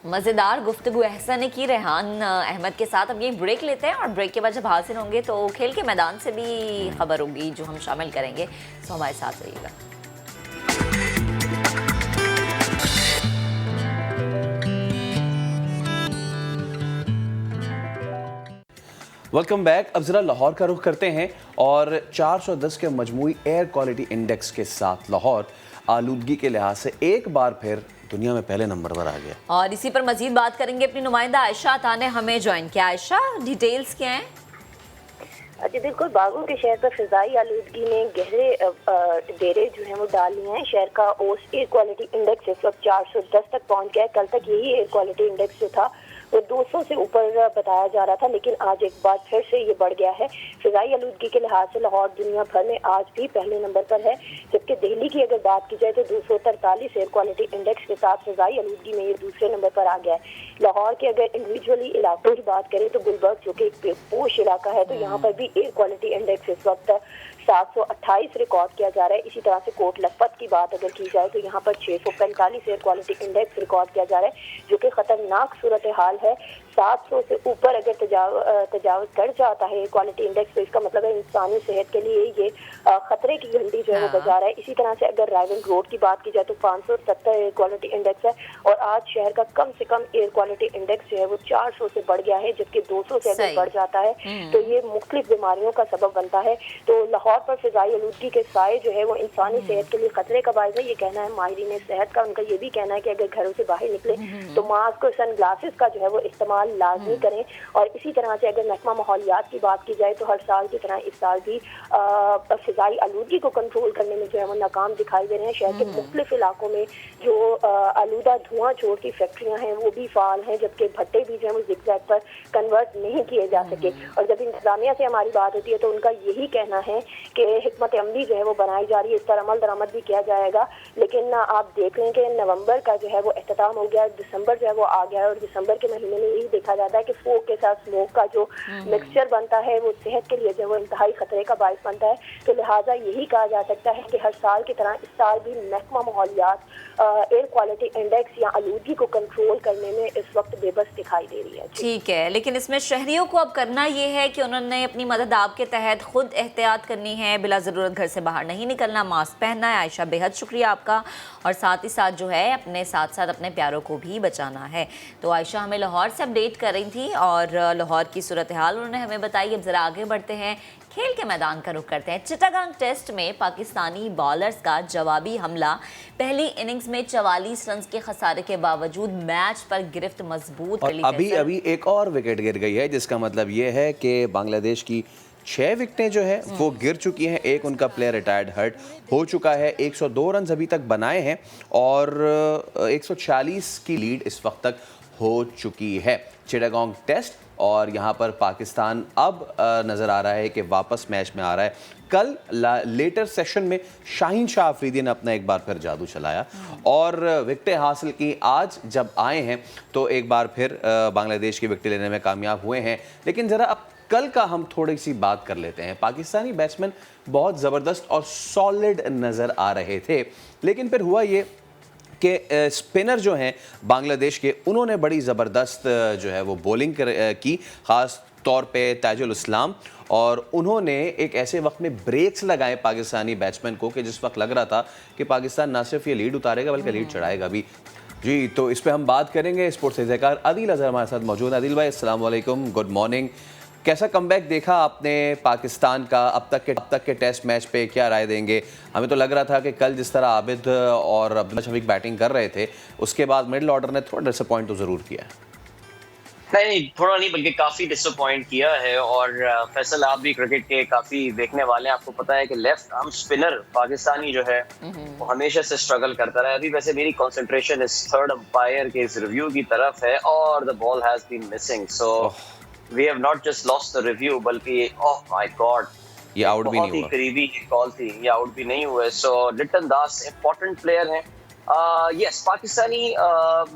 मज़ेदार गुफ्तगू एहसन ने की रेहान अहमद के साथ। अब ये ब्रेक लेते हैं और ब्रेक के बाद जब हासिल होंगे तो खेल के मैदान से भी खबर होगी जो हम शामिल करेंगे, तो हमारे साथ रहिएगा। Welcome back. अब ज़रा लाहौर का रुख करते हैं और 410 के मजमूई एयर क्वालिटी इंडेक्स के साथ लाहौर आलूदगी के लिहाज से एक बार फिर दुनिया में पहले नंबर पर आ गया। और इसी पर मजीद बात करेंगे, अपनी नुमाइंदा आयशा अता ने हमें ज्वाइन किया। आयशा, डिटेल्स क्या हैं? जी बिल्कुल, बागों के शहर पर फिजाई आलूदगी ने गहरे डेरे जो है वो डाल लिए हैं। शहर का औसत एयर क्वालिटी इंडेक्स इस वक्त 410 तक पहुंच गया है। कल तक यही एयर क्वालिटी इंडेक्स जो था वो 200 से ऊपर बताया जा रहा था, लेकिन आज एक बार फिर से ये बढ़ गया है। फिजाई आलूदगी के लिहाज से लाहौर दुनिया भर में आज भी पहले नंबर पर है, जबकि दिल्ली की अगर बात की जाए तो 243 एयर क्वालिटी इंडेक्स के साथ फिजाई आलूदगी में ये दूसरे नंबर पर आ गया है। लाहौर के अगर इंडिविजुअली इलाकों की बात करें तो गुलबर्ग जो कि एक पोश इलाका है, तो यहाँ पर भी एयर क्वालिटी इंडेक्स इस वक्त 728 रिकॉर्ड किया जा रहा है। इसी तरह से कोट लखपत की बात अगर की जाए तो यहाँ पर 645 एयर क्वालिटी इंडेक्स रिकॉर्ड किया जा रहा है, जो कि खतरनाक सूरत हाल है। 700 से ऊपर अगर तजावुज कर जाता है क्वालिटी इंडेक्स, तो इसका मतलब है इंसानी सेहत के लिए ये खतरे की घंटी जो है वो बजा रहा है। इसी तरह से अगर राइवल रोड की बात की जाए तो 570 एयर क्वालिटी इंडेक्स है, और आज शहर का कम से कम एयर क्वालिटी इंडेक्स जो है वो 400 से बढ़ गया है, जबकि 200 से अगर बढ़ जाता है तो ये मुख्तलिफ बीमारियों का सबब बनता है। तो लाहौर पर फिजाई आलूदगी के साए जो है वो इंसानी सेहत के लिए खतरे का बायस है, ये कहना है माहिरीन सेहत का। उनका ये भी कहना है कि अगर घरों से बाहर निकले तो मास्क और सन ग्लासेस का जो है वो इस्तेमाल लाजमी करें। और इसी तरह से अगर महकमा माहौलियात की बात की जाए तो हर साल की तरह इस साल भी फिजाई आलूदगी को कंट्रोल करने में जो है वो नाकाम दिखाई दे रहे हैं। शहर के मुख्तलिफ इलाकों में जो आलूदा धुआं छोड़ती फैक्ट्रियां हैं वो भी फाल हैं, जबकि भट्टे भी जो है वो ज़िगज़ैग पर कन्वर्ट नहीं किए जा सके। और जब इंतजामिया से हमारी बात होती है तो उनका यही कहना है कि हिकमत अमली जो है वो बनाई जा रही है, इस पर अमल दरामद भी किया जाएगा। लेकिन आप देख लें कि नवंबर का जो है वो अख्ताम हो गया, दिसंबर जो है वो आ गया है, और दिसंबर के महीने में यही देखा जाता है कि फोक के साथ स्मोक का जो मिक्सचर बनता है वो सेहत के लिए जो है वो इंतहाई खतरे का बायस बनता है। तो लिहाजा यही कहा जा सकता है कि हर साल की तरह इस साल भी महकमा माहौलियात एयर क्वालिटी इंडेक्स या आलूदगी को कंट्रोल करने में इस वक्त बेबस दिखाई दे रही है। ठीक है, लेकिन इसमें शहरियों को अब करना ये है कि उन्होंने अपनी मदद आप के तहत खुद एहतियात करनी है, बिला ज़रूरत घर से बाहर नहीं निकलना, मास्क पहनना है। आयशा, बेहद शुक्रिया आपका, और साथ ही साथ जो है अपने साथ साथ अपने प्यारों को भी बचाना है। तो आयशा हमें लाहौर से अपडेट कर रही थी और लाहौर की सूरत हाल उन्होंने हमें बताई। अब ज़रा आगे बढ़ते हैं, खेल के मैदान का रुख करते हैं। चिटागांग टेस्ट में पाकिस्तानी बॉलर्स का जवाबी हमला, पहली इनिंग्स में 44 रन के खसारे के बावजूद मैच पर गिरफ्त मजबूत कर ली। अभी एक और विकेट गिर गई है, जिसका मतलब ये है कि बांग्लादेश की 6 विकेटें जो है वो गिर चुकी हैं। एक उनका प्लेयर रिटायर्ड हर्ट हो चुका है। 102 रन अभी तक बनाए हैं और 140 की लीड इस वक्त तक हो चुकी है। चिटागांग टेस्ट, और यहाँ पर पाकिस्तान अब नज़र आ रहा है कि वापस मैच में आ रहा है। कल लेटर सेशन में शाहीन शाह अफरीदी ने अपना एक बार फिर जादू चलाया और विकेटें हासिल की। आज जब आए हैं तो एक बार फिर बांग्लादेश की विकेटें लेने में कामयाब हुए हैं। लेकिन ज़रा अब कल का हम थोड़ी सी बात कर लेते हैं। पाकिस्तानी बैट्समैन बहुत ज़बरदस्त और सॉलिड नज़र आ रहे थे, लेकिन फिर हुआ ये कि स्पिनर जो हैं बांग्लादेश के, उन्होंने बड़ी ज़बरदस्त जो है वो बॉलिंग की, ख़ास तौर पे ताजुल इस्लाम, और उन्होंने एक ऐसे वक्त में ब्रेक्स लगाए पाकिस्तानी बैट्समैन को कि जिस वक्त लग रहा था कि पाकिस्तान ना सिर्फ ये लीड उतारेगा बल्कि लीड चढ़ाएगा भी। जी, तो इस पर हम बात करेंगे। स्पोर्ट्स एहतेकार आदिल अजहर हमारे साथ मौजूद है। आदिल भाई, अस्सलाम वालेकुम, गुड मॉर्निंग। कैसा कमबैक देखा आपने पाकिस्तान का अब तक के टेस्ट मैच पे, क्या राय देंगे? हमें तो लग रहा था कि कल जिस तरह आबिद और अब्दुल्ला शफीक बैटिंग कर रहे थे, उसके बाद मिडिल ऑर्डर ने थोड़ा डिसअपॉइंट तो ज़रूर किया। नहीं, थोड़ा नहीं बल्कि काफ़ी डिसअपॉइंट किया है। और फैसल, आप भी क्रिकेट के काफ़ी देखने वाले हैं, आपको पता है कि लेफ्ट आर्म स्पिनर पाकिस्तानी जो है वो हमेशा से स्ट्रगल करता रहा है। अभी वैसे मेरी कंसंट्रेशन इस थर्ड अंपायर के इस रिव्यू की तरफ है और the ball has been missing, so we have not just lost the review बल्कि ओह माय गॉड, ये आउट भी नहीं बहुत ही हुआ, करीबी कॉल थी, ये आउट भी नहीं हुए। सो लिटन दास इंपॉर्टेंट प्लेयर हैं। यस, पाकिस्तानी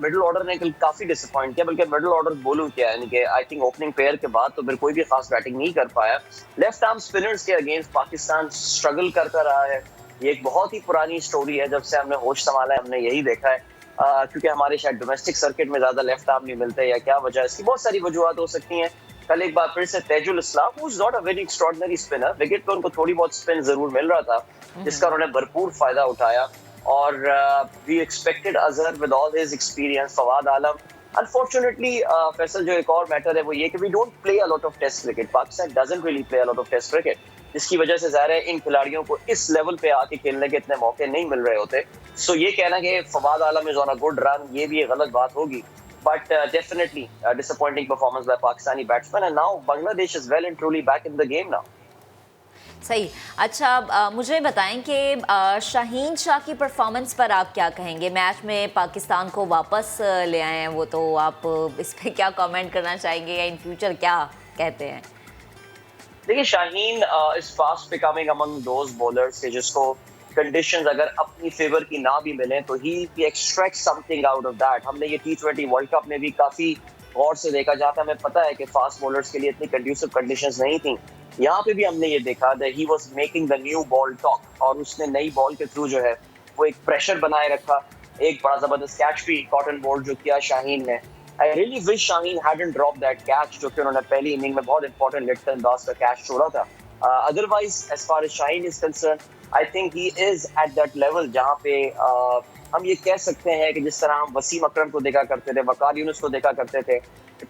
मिडिल ऑर्डर ने कल काफी डिसअपॉइंट किया, बल्कि मिडिल ऑर्डर बोलूं क्या, यानी कि आई थिंक ओपनिंग पेयर के बाद तो फिर कोई भी खास बैटिंग नहीं कर पाया। लेफ्ट आर्म स्पिनर्स के अगेंस्ट पाकिस्तान स्ट्रगल करता रहा है। ये एक बहुत ही पुरानी स्टोरी है, जब से हमने होश संभाला है हमने यही देखा है। क्योंकि हमारे शायद डोमेस्टिक सर्किट में ज्यादा लेफ्ट आर्म नहीं मिलते, या क्या वजह, इसकी बहुत सारी वजूहत हो सकती हैं। कल एक बार फिर से Taijul Islam, who is not a very extraordinary spinner, wicket पे उनको थोड़ी बहुत स्पिन जरूर मिल रहा था, जिसका उन्होंने भरपूर फायदा उठाया। और we expected Azhar with all his experience, Fawad Alam. Unfortunately Faisal, जो एक और मैटर है वो ये कि we don't play a lot of test cricket, Pakistan doesn't really play a lot of test cricket, जिसकी वजह से ज़ाहिर है इन खिलाड़ियों को इस लेवल पे आके खेलने के इतने मौके नहीं मिल रहे होते। सो ये कहना कि Fawad Alam is on a good run, ये भी एक गलत बात होगी। But definitely disappointing performance by Pakistani batsmen, and now Bangladesh is well and truly back in the game now. सही। अच्छा, मुझे बताएं कि शाहीन शाह की परफॉर्मेंस पर आप क्या कहेंगे? मैच में पाकिस्तान को वापस ले आए हैं वो, तो आप इस पे क्या कमेंट करना चाहेंगे या इन फ्यूचर क्या कहते हैं? देखिए, Shaheen is fast becoming among those bowlers के जिसको कंडीशंस अगर अपनी फेवर की ना भी मिले तो ही extract something out of that. हमने ये T20 वर्ल्ड कप में भी काफी गौर से देखा, जाता हमें पता है कि फास्ट बॉलर्स के लिए इतनी कंड्यूसिव कंडीशंस नहीं थी। यहाँ पे भी हमने ये देखा that he was making the new ball talk, और उसने नई बॉल के थ्रू जो है वो एक प्रेशर बनाए रखा। एक बड़ा जबरदस्त कैच भी कॉटन बोल्ड जो किया शाहीन ने। I really wish Shaheen hadn't drop that catch, जो कि उन्होंने पहली इनिंग में बहुत इंपॉर्टेंट लिटन दास का कैच छोड़ा था। Otherwise as far as Shaheen is concern, I think he is at that level जहाँ पे हम ये कह सकते हैं कि जिस तरह हम वसीम अकरम को देखा करते थे, वकार यूनुस को देखा करते थे,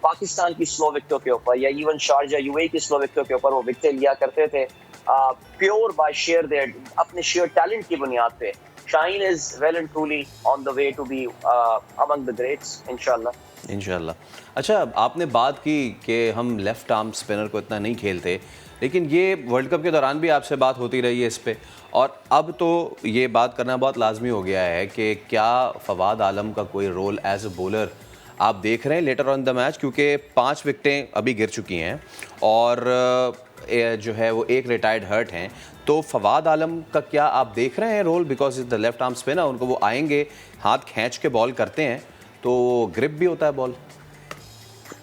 पाकिस्तान की स्लो विकेटों के ऊपर या इवन शारजा यूएई की स्लो विकेटों के ऊपर वो विकेट लिया करते थे प्योर बाय शेयर देयर, अपने शेयर टैलेंट की बुनियाद पे। Shaheen is well and truly on the way to be among the greats इंशाल्लाह। अच्छा, आपने बात की कि हम लेफ्ट आर्म स्पिनर को इतना नहीं खेलते, लेकिन ये वर्ल्ड कप के दौरान भी आपसे बात होती रही है इस पे, और अब तो ये बात करना बहुत लाजमी हो गया है कि क्या फवाद आलम का कोई रोल एज ए बॉलर आप देख रहे हैं लेटर ऑन द मैच, क्योंकि 5 विकेटें अभी गिर चुकी हैं और जो है वो एक रिटायर्ड हर्ट हैं, तो फवाद आलम का क्या आप देख रहे हैं role? Because is the left arm spinner, उनको वो आएंगे, हाथ खींच के बॉल करते हैं तो ग्रिप भी होता है बॉल।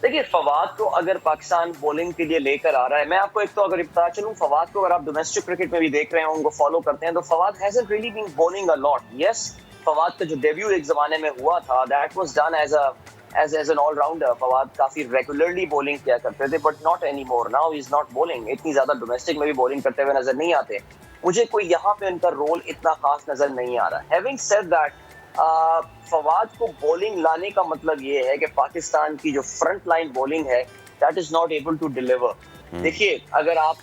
देखिए, फवाद को अगर पाकिस्तान बॉलिंग के लिए लेकर आ रहा है, मैं आपको एक तो अगर बता चलूं, फवाद को अगर आप डोमेस्टिक क्रिकेट में भी देख रहे हैं, उनको फॉलो करते हैं, तो Fawad hasn't really been bowling a lot. Yes, Fawad का जो डेब्यू एक जमाने में हुआ था, that was done as an allrounder. Fawad काफी रेगुलरली बॉलिंग किया करते थे, but not any more. Now he is not bowling, इतनी ज्यादा डोमेस्टिक में भी बॉलिंग करते हुए नजर नहीं आते। मुझे कोई यहाँ पे उनका रोल इतना खास नजर नहीं आ रहा। हैविंग सेड दैट, फवाद को बॉलिंग लाने का मतलब ये है कि पाकिस्तान की जो फ्रंट लाइन बॉलिंग है that is not able to deliver. देखिए, अगर आप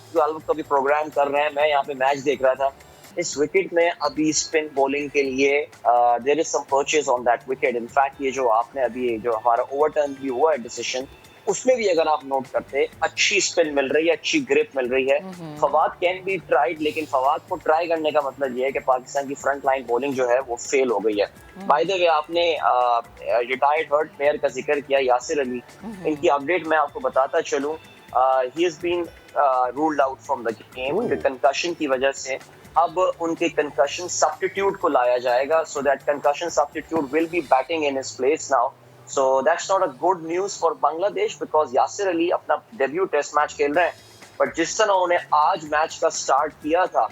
कभी प्रोग्राम कर रहे हैं, मैं यहाँ पे मैच देख रहा था, इस विकेट में अभी स्पिन बॉलिंग के लिए there is some purchase on that wicket. In fact ये जो आपने अभी जो हमारा ओवरटर्न भी हुआ है डिसीजन, उसमें भी अगर आप नोट करते, अच्छी स्पिन मिल रही है, अच्छी ग्रिप मिल रही है। फवाद कैन बी ट्राइड, लेकिन फवाद को ट्राई करने का मतलब ये है कि पाकिस्तान की फ्रंट लाइन बॉलिंग जो है वो फेल हो गई है। बाय द वे, आपने रिटायर्ड हर्ट प्लेयर का जिक्र किया, यासिर अली, इनकी अपडेट मैं आपको बताता चलूं, he has been ruled out from the game उनके कंकशन की वजह से। अब उनके कंकशन सब्स्टिट्यूट को लाया जाएगा, so that concussion substitute will be batting in his place now. So that's not a good news for Bangladesh because Yasir Ali अपना डेब्यू टेस्ट मैच खेल रहे हैं, बट जिस तरह उन्होंने आज मैच का स्टार्ट किया था,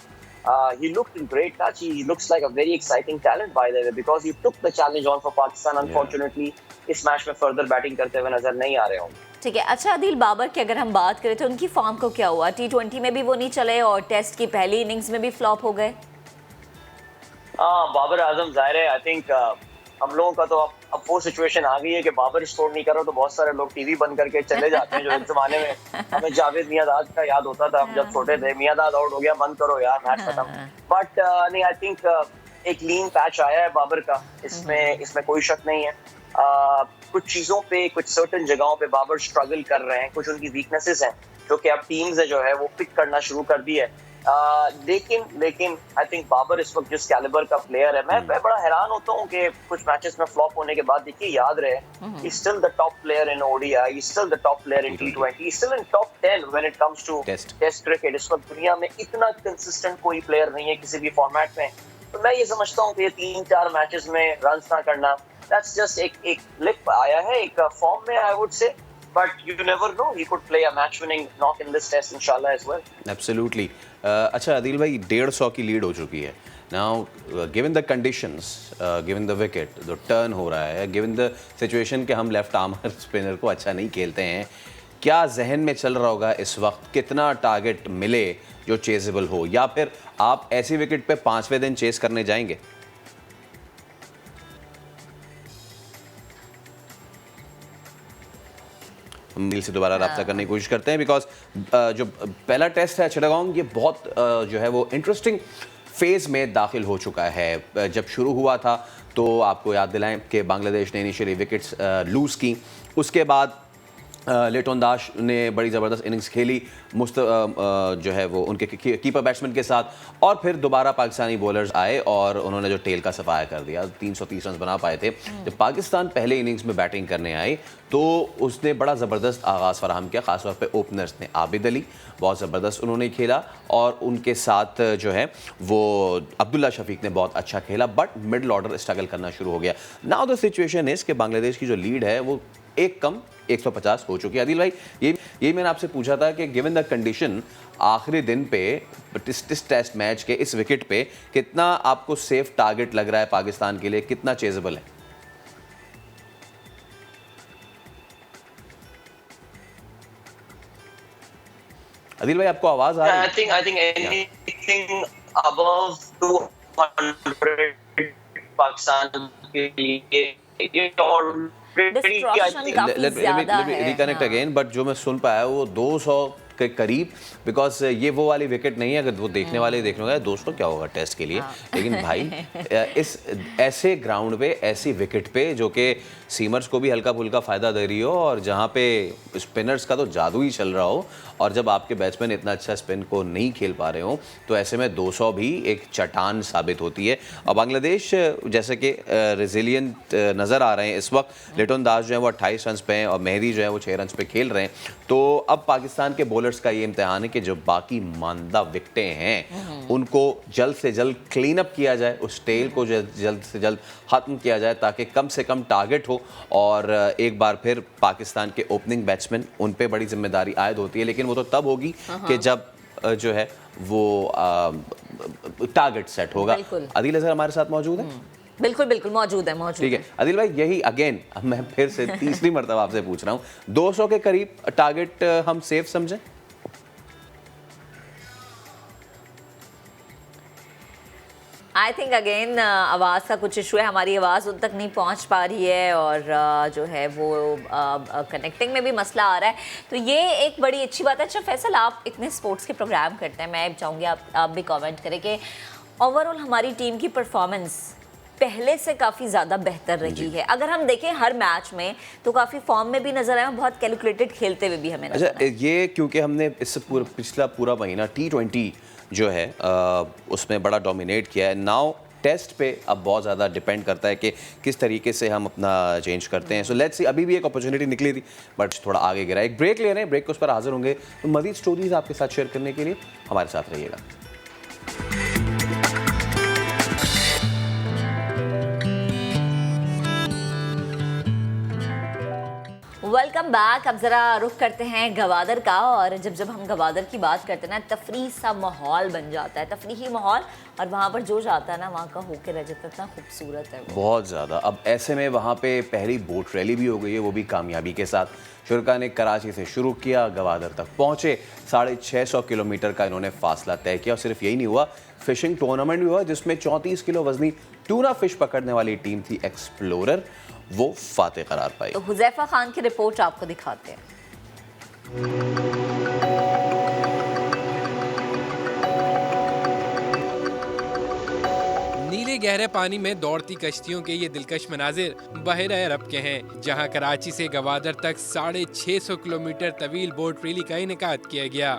he looked in great touch. He looks like a very exciting talent by the way because he took the challenge on for Pakistan. Unfortunately, इस मैच में फर्दर बैटिंग करते हुए नजर नहीं आ रहे होंगे। ठीक है। अच्छा, आदिल बाबर की अगर हम बात करें तो उनकी फॉर्म को क्या हुआ? T20 में भी वो नहीं चले और टेस्ट की पहली इनिंग्स में भी फ्लॉप हो गए। बाबर आजम, जाहिर है, आई थिंक हम लोगों का तो अब वो सिचुएशन आ गई है कि बाबर स्कोर नहीं करो तो बहुत सारे लोग टीवी बंद करके चले जाते हैं। जो इस जमाने में हमें जावेद मियांदाद का याद होता था, हम जब छोटे थे, मियांदाद आउट हो गया, बंद करो यार, मैच खत्म। बट नहीं, आई थिंक एक लीन पैच आया है बाबर का, इसमें कोई शक नहीं है। कुछ चीज़ों पे, कुछ सर्टेन जगहों पे बाबर स्ट्रगल कर रहे हैं, कुछ उनकी वीकनेसेस हैं जो कि अब टीम्स है जो है वो पिक करना शुरू कर दी है। लेकिन आई थिंक बाबर इस वक्त जिस कैलिबर का प्लेयर है, मैं बड़ा हैरान होता हूँ कि कुछ मैचेस में फ्लॉप होने के बाद देखिए याद रहे, he still the top player in ODI, he still the top player in T20, he still in top 10 when it comes to test cricket. इस वक्त दुनिया में इतना कंसिस्टेंट कोई प्लेयर नहीं है किसी भी फॉर्मेट में। तो मैं ये समझता हूँ कि 3-4 मैचेस में रन ना करना, दैट्स जस्ट एक लिप आया है एक फॉर्म में, I would say, but you never know, he could play a match winning knock in this test inshallah as well. Absolutely. अच्छा आदिल भाई 150 की लीड हो चुकी है। Now given the conditions, given the wicket, जो टर्न हो रहा है, given the situation कि हम लेफ्ट आर्मर स्पिनर को अच्छा नहीं खेलते हैं, क्या जहन में चल रहा होगा इस वक्त कितना टारगेट मिले जो चेजेबल हो, या फिर आप ऐसी विकेट पे 5वें दिन चेस करने जाएंगे? हम दिल से दोबारा रब्ता करने की कोशिश करते हैं, बिकॉज जो पहला टेस्ट है चिटागोंग, ये बहुत जो है वो इंटरेस्टिंग फेज़ में दाखिल हो चुका है। जब शुरू हुआ था तो आपको याद दिलाएं कि बांग्लादेश ने इनिशियली विकेट्स लूज़ की, उसके बाद लिटन दास ने बड़ी ज़बरदस्त इनिंग्स खेली जो है वो उनके कीपर बैट्समैन के साथ, और फिर दोबारा पाकिस्तानी बॉलर्स आए और उन्होंने जो टेल का सफाया कर दिया, 330 रन बना पाए थे। जब पाकिस्तान पहले इनिंग्स में बैटिंग करने आई तो उसने बड़ा ज़बरदस्त आगाज़ फराहम किया, ख़ासतौर पे ओपनर्स ने। आबिद अली बहुत ज़बरदस्त उन्होंने खेला, और उनके साथ जो है वो अब्दुल्ला शफीक ने बहुत अच्छा खेला, बट मिडल ऑर्डर स्ट्रगल करना शुरू हो गया। नाउ द सिचुएशन इज़ कि बांग्लादेश की जो लीड है वो एक कम 150 हो चुकी है। आदिल भाई ये मैंने आपसे पूछा था कि गिवन द कंडीशन आखिरी दिन पे इस टेस्ट मैच के इस विकेट पे कितना आपको सेफ टारगेट लग रहा है पाकिस्तान के लिए, कितना चेजेबल है? आदिल भाई आपको आवाज आ रही है? I think anything above 200 Pakistan के लिए और रिकनेक्ट अगेन, बट जो मैं सुन पाया वो 200 के करीब, बिकॉज ये वो वाली विकेट नहीं है, अगर वो देखने वाले देखने होगा 200 क्या होगा टेस्ट के लिए। लेकिन भाई इस ऐसे ग्राउंड पे ऐसी विकेट पे जो कि सीमर्स को भी हल्का फुल्का फ़ायदा दे रही हो, और जहाँ पे स्पिनर्स का तो जादू ही चल रहा हो, और जब आपके बैट्समैन इतना अच्छा स्पिन को नहीं खेल पा रहे हो, तो ऐसे में 200 भी एक चट्टान साबित होती है। और बांग्लादेश जैसे कि रेजिलियंट नज़र आ रहे हैं इस वक्त। लिटन दास जो है वो 28 रन पे हैं और मेहदी जो है वो 6 रन पे खेल रहे हैं। तो अब पाकिस्तान के बॉलर्स का ये इम्तिहान है कि जो बाकी मानदा विकटें हैं उनको जल्द से जल्द क्लीन अप किया जाए, उस टेल को जल्द से जल्द ख़त्म किया जाए, ताकि कम से कम टारगेट हो, और एक बार फिर पाकिस्तान के ओपनिंग बैट्समैन उन पे बड़ी जिम्मेदारी आयद होती है। लेकिन वो तो तब होगी कि जब जो है वो टारगेट सेट होगा। आदिल अजहर हमारे साथ मौजूद है? बिल्कुल बिल्कुल मौजूद है। ठीक है आदिल भाई, यही अगेन मैं फिर से तीसरी मरतबा आपसे पूछ रहा हूँ, 200 के करीब टारगेट हम सेफ समझें? आई थिंक अगेन आवाज़ का कुछ इशू है, हमारी आवाज़ उन तक नहीं पहुंच पा रही है, और जो है वो कनेक्टिंग में भी मसला आ रहा है। तो ये एक बड़ी अच्छी बात है। अच्छा फैसल, आप इतने स्पोर्ट्स के प्रोग्राम करते हैं, मैं चाहूँगी आप भी कमेंट करें कि ओवरऑल हमारी टीम की परफॉर्मेंस पहले से काफ़ी ज़्यादा बेहतर रही है। अगर हम देखें हर मैच में तो काफ़ी फॉर्म में भी नज़र आए, बहुत कैलकुलेटेड खेलते हुए भी हमें नजर आए। अच्छा, ये क्योंकि हमने इससे पिछला पूरा महीना T20 जो है उसमें बड़ा डोमिनेट किया है। नाउ टेस्ट पे अब बहुत ज़्यादा डिपेंड करता है कि किस तरीके से हम अपना चेंज करते हैं। सो लेट्स सी, अभी भी एक अपॉर्चुनिटी निकली थी बट थोड़ा आगे गिरा। एक ब्रेक ले रहे हैं, ब्रेक के उस पर हाजिर होंगे, तो मज़ीद स्टोरीज आपके साथ शेयर करने के लिए हमारे साथ रहिएगा। Welcome back. अब ज़रा रुख करते हैं गवादर का, और जब हम गवादर की बात करते हैं ना, तफरी सा माहौल बन जाता है, तफरीही माहौल, और वहाँ पर जो जाता है ना वहाँ का होके रह जाता है, इतना खूबसूरत है वो। बहुत ज़्यादा। अब ऐसे में वहाँ पे पहली बोट रैली भी हो गई है, वो भी कामयाबी के साथ। शुरा ने कराची से शुरू किया, गवादर तक पहुँचे, 650 किलोमीटर का इन्होंने फासला तय किया। और सिर्फ यही नहीं हुआ, फिशिंग टूर्नामेंट भी हुआ जिसमें 34 किलो वजनी टूना फिश पकड़ने वाली टीम थी एक्सप्लोरर, वो फातेह करार पाई। तो हुज़ैफा खान की रिपोर्ट आपको दिखाते हैं। नीले गहरे पानी में दौड़ती कश्तियों के ये दिलकश मनाजिर बहरा अरब के हैं, जहां कराची से गवादर तक 650 किलोमीटर तवील बोट रैली का इनेकाद किया गया।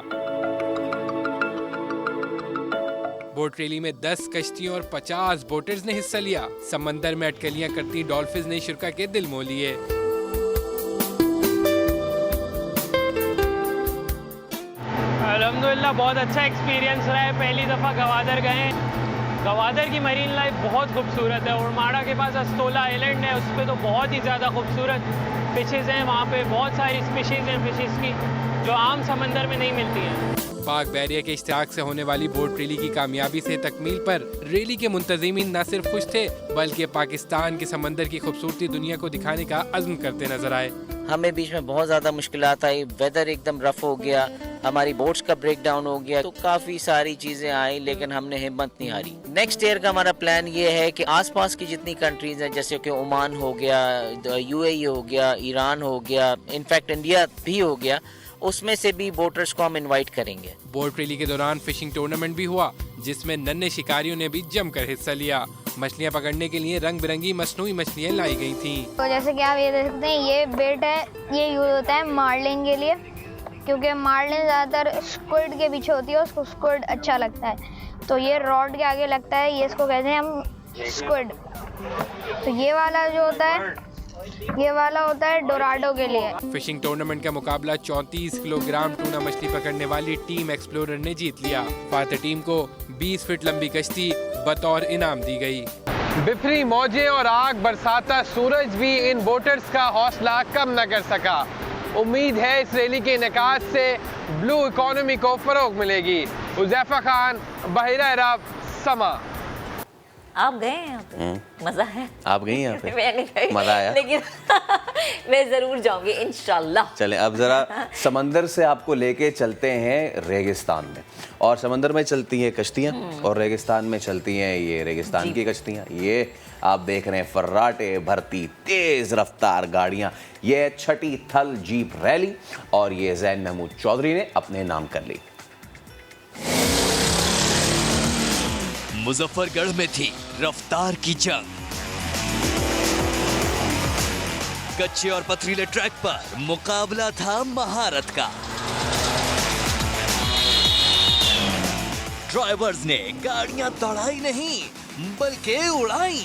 बोट रैली में 10 कश्तियों और 50 बोटर्स ने हिस्सा लिया। समंदर में अटकलियां करती डॉल्फिन ने शुरा के दिल मोह लिए। अल्हम्दुलिल्लाह बहुत अच्छा एक्सपीरियंस रहा है। पहली दफ़ा गवादर गए। गवादर की मरीन लाइफ बहुत खूबसूरत है। उड़माड़ा के पास अस्तोला आइलैंड है, उस पर तो बहुत ही ज़्यादा खूबसूरत फिशेज़ हैं। वहाँ पे बहुत सारी स्पीशीज़ हैं फिशेज़ की जो आम समंदर में नहीं मिलती हैं। पाक बहरिया के इश्तिराक से होने वाली बोट रैली की कामयाबी से तकमील पर रैली के मुंतज़िमीन न सिर्फ खुश थे बल्कि पाकिस्तान के समंदर की खूबसूरती दुनिया को दिखाने का अज़्म करते नजर आए। हमें बीच में बहुत ज़्यादा मुश्किलात आई, वेदर एकदम रफ हो गया, हमारी बोट्स का ब्रेक डाउन हो गया, तो काफ़ी सारी चीज़ें आई, लेकिन हमने हिम्मत नहीं हारी। नेक्स्ट ईयर का हमारा प्लान ये है कि आसपास की जितनी कंट्रीज हैं, जैसे कि ओमान हो गया, UAE हो गया, ईरान हो गया, इनफैक्ट इंडिया भी हो गया, उसमें से भी बोटर्स को हम इनवाइट करेंगे। बोट रैली के दौरान फिशिंग टूर्नामेंट भी हुआ, जिसमें नन्हे शिकारियों ने भी जमकर हिस्सा लिया। मछलियां पकड़ने के लिए रंग बिरंगी मसनूई मछलियां लाई गई थीं। तो जैसे कि आप ये देख सकते हैं, ये बेट है, ये यूज होता है मार्लिन के लिए, क्योंकि मार्लिन ज़्यादातर स्क्विड के पीछे होती है, उसको स्क्विड अच्छा लगता है, तो ये रॉड के आगे लगता है, ये इसको कहते हैं हम स्क्विड। तो ये वाला जो होता है, ये वाला होता है डोराडो के लिए। फिशिंग टूर्नामेंट का मुकाबला 34 किलोग्राम टूना मछली पकड़ने वाली टीम एक्सप्लोरर ने जीत लिया। फातह टीम को 20 फीट लंबी कश्ती बतौर इनाम दी गई। बिफरी मौजें और आग बरसाता सूरज भी इन बोटर्स का हौसला कम न कर सका। उम्मीद है इस रैली के इनेकाद से ब्लू इकोनॉमी को फरोग मिलेगी। हुज़ैफा खान, बहरा अरब, समा। आप गए हैं यहाँ पे? मजा है? आप गई यहाँ पे? मैं नहीं गई, मजा आया? लेकिन मैं जरूर जाऊंगी इंशाल्लाह। चलें अब ज़रा समंदर से आपको लेके चलते हैं रेगिस्तान में, और समंदर में चलती हैं कश्तियाँ और रेगिस्तान में चलती हैं ये रेगिस्तान की कश्तियाँ। ये आप देख रहे हैं फर्राटे भरती तेज़ रफ्तार गाड़ियाँ। ये 6ठी थल जीप रैली और ये ज़ैन महमूद चौधरी ने अपने नाम कर ली। मुजफ्फरगढ़ में थी रफ्तार की जंग। कच्चे और पथरीले ट्रैक पर मुकाबला था महारत का। ड्राइवर्स ने गाड़ियां दौड़ाई नहीं बल्कि उड़ाई।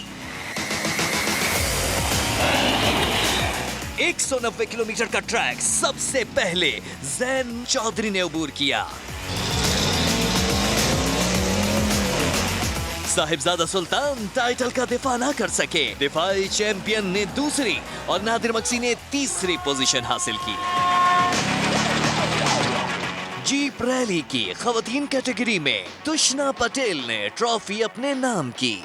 190 किलोमीटर का ट्रैक सबसे पहले ज़ैन चौधरी ने अबूर किया। साहिबजादा सुल्तान टाइटल का दिफा ना कर सके, दिफाई चैंपियन ने दूसरी और नादिर मक्सी ने तीसरी पोजीशन हासिल की। जीप रैली की खवातीन कैटेगरी में तुष्ना पटेल ने ट्रॉफी अपने नाम की।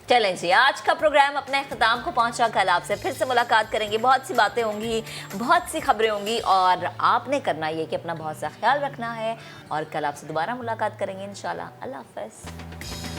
चलें जी, आज का प्रोग्राम अपने अख्ताम को पहुंचा। कल आपसे फिर से मुलाकात करेंगे, बहुत सी बातें होंगी, बहुत सी खबरें होंगी, और आपने करना ये कि अपना बहुत सा ख्याल रखना है, और कल आपसे दोबारा मुलाकात करेंगे इंशाल्लाह। अल्लाह हाफ़िज़।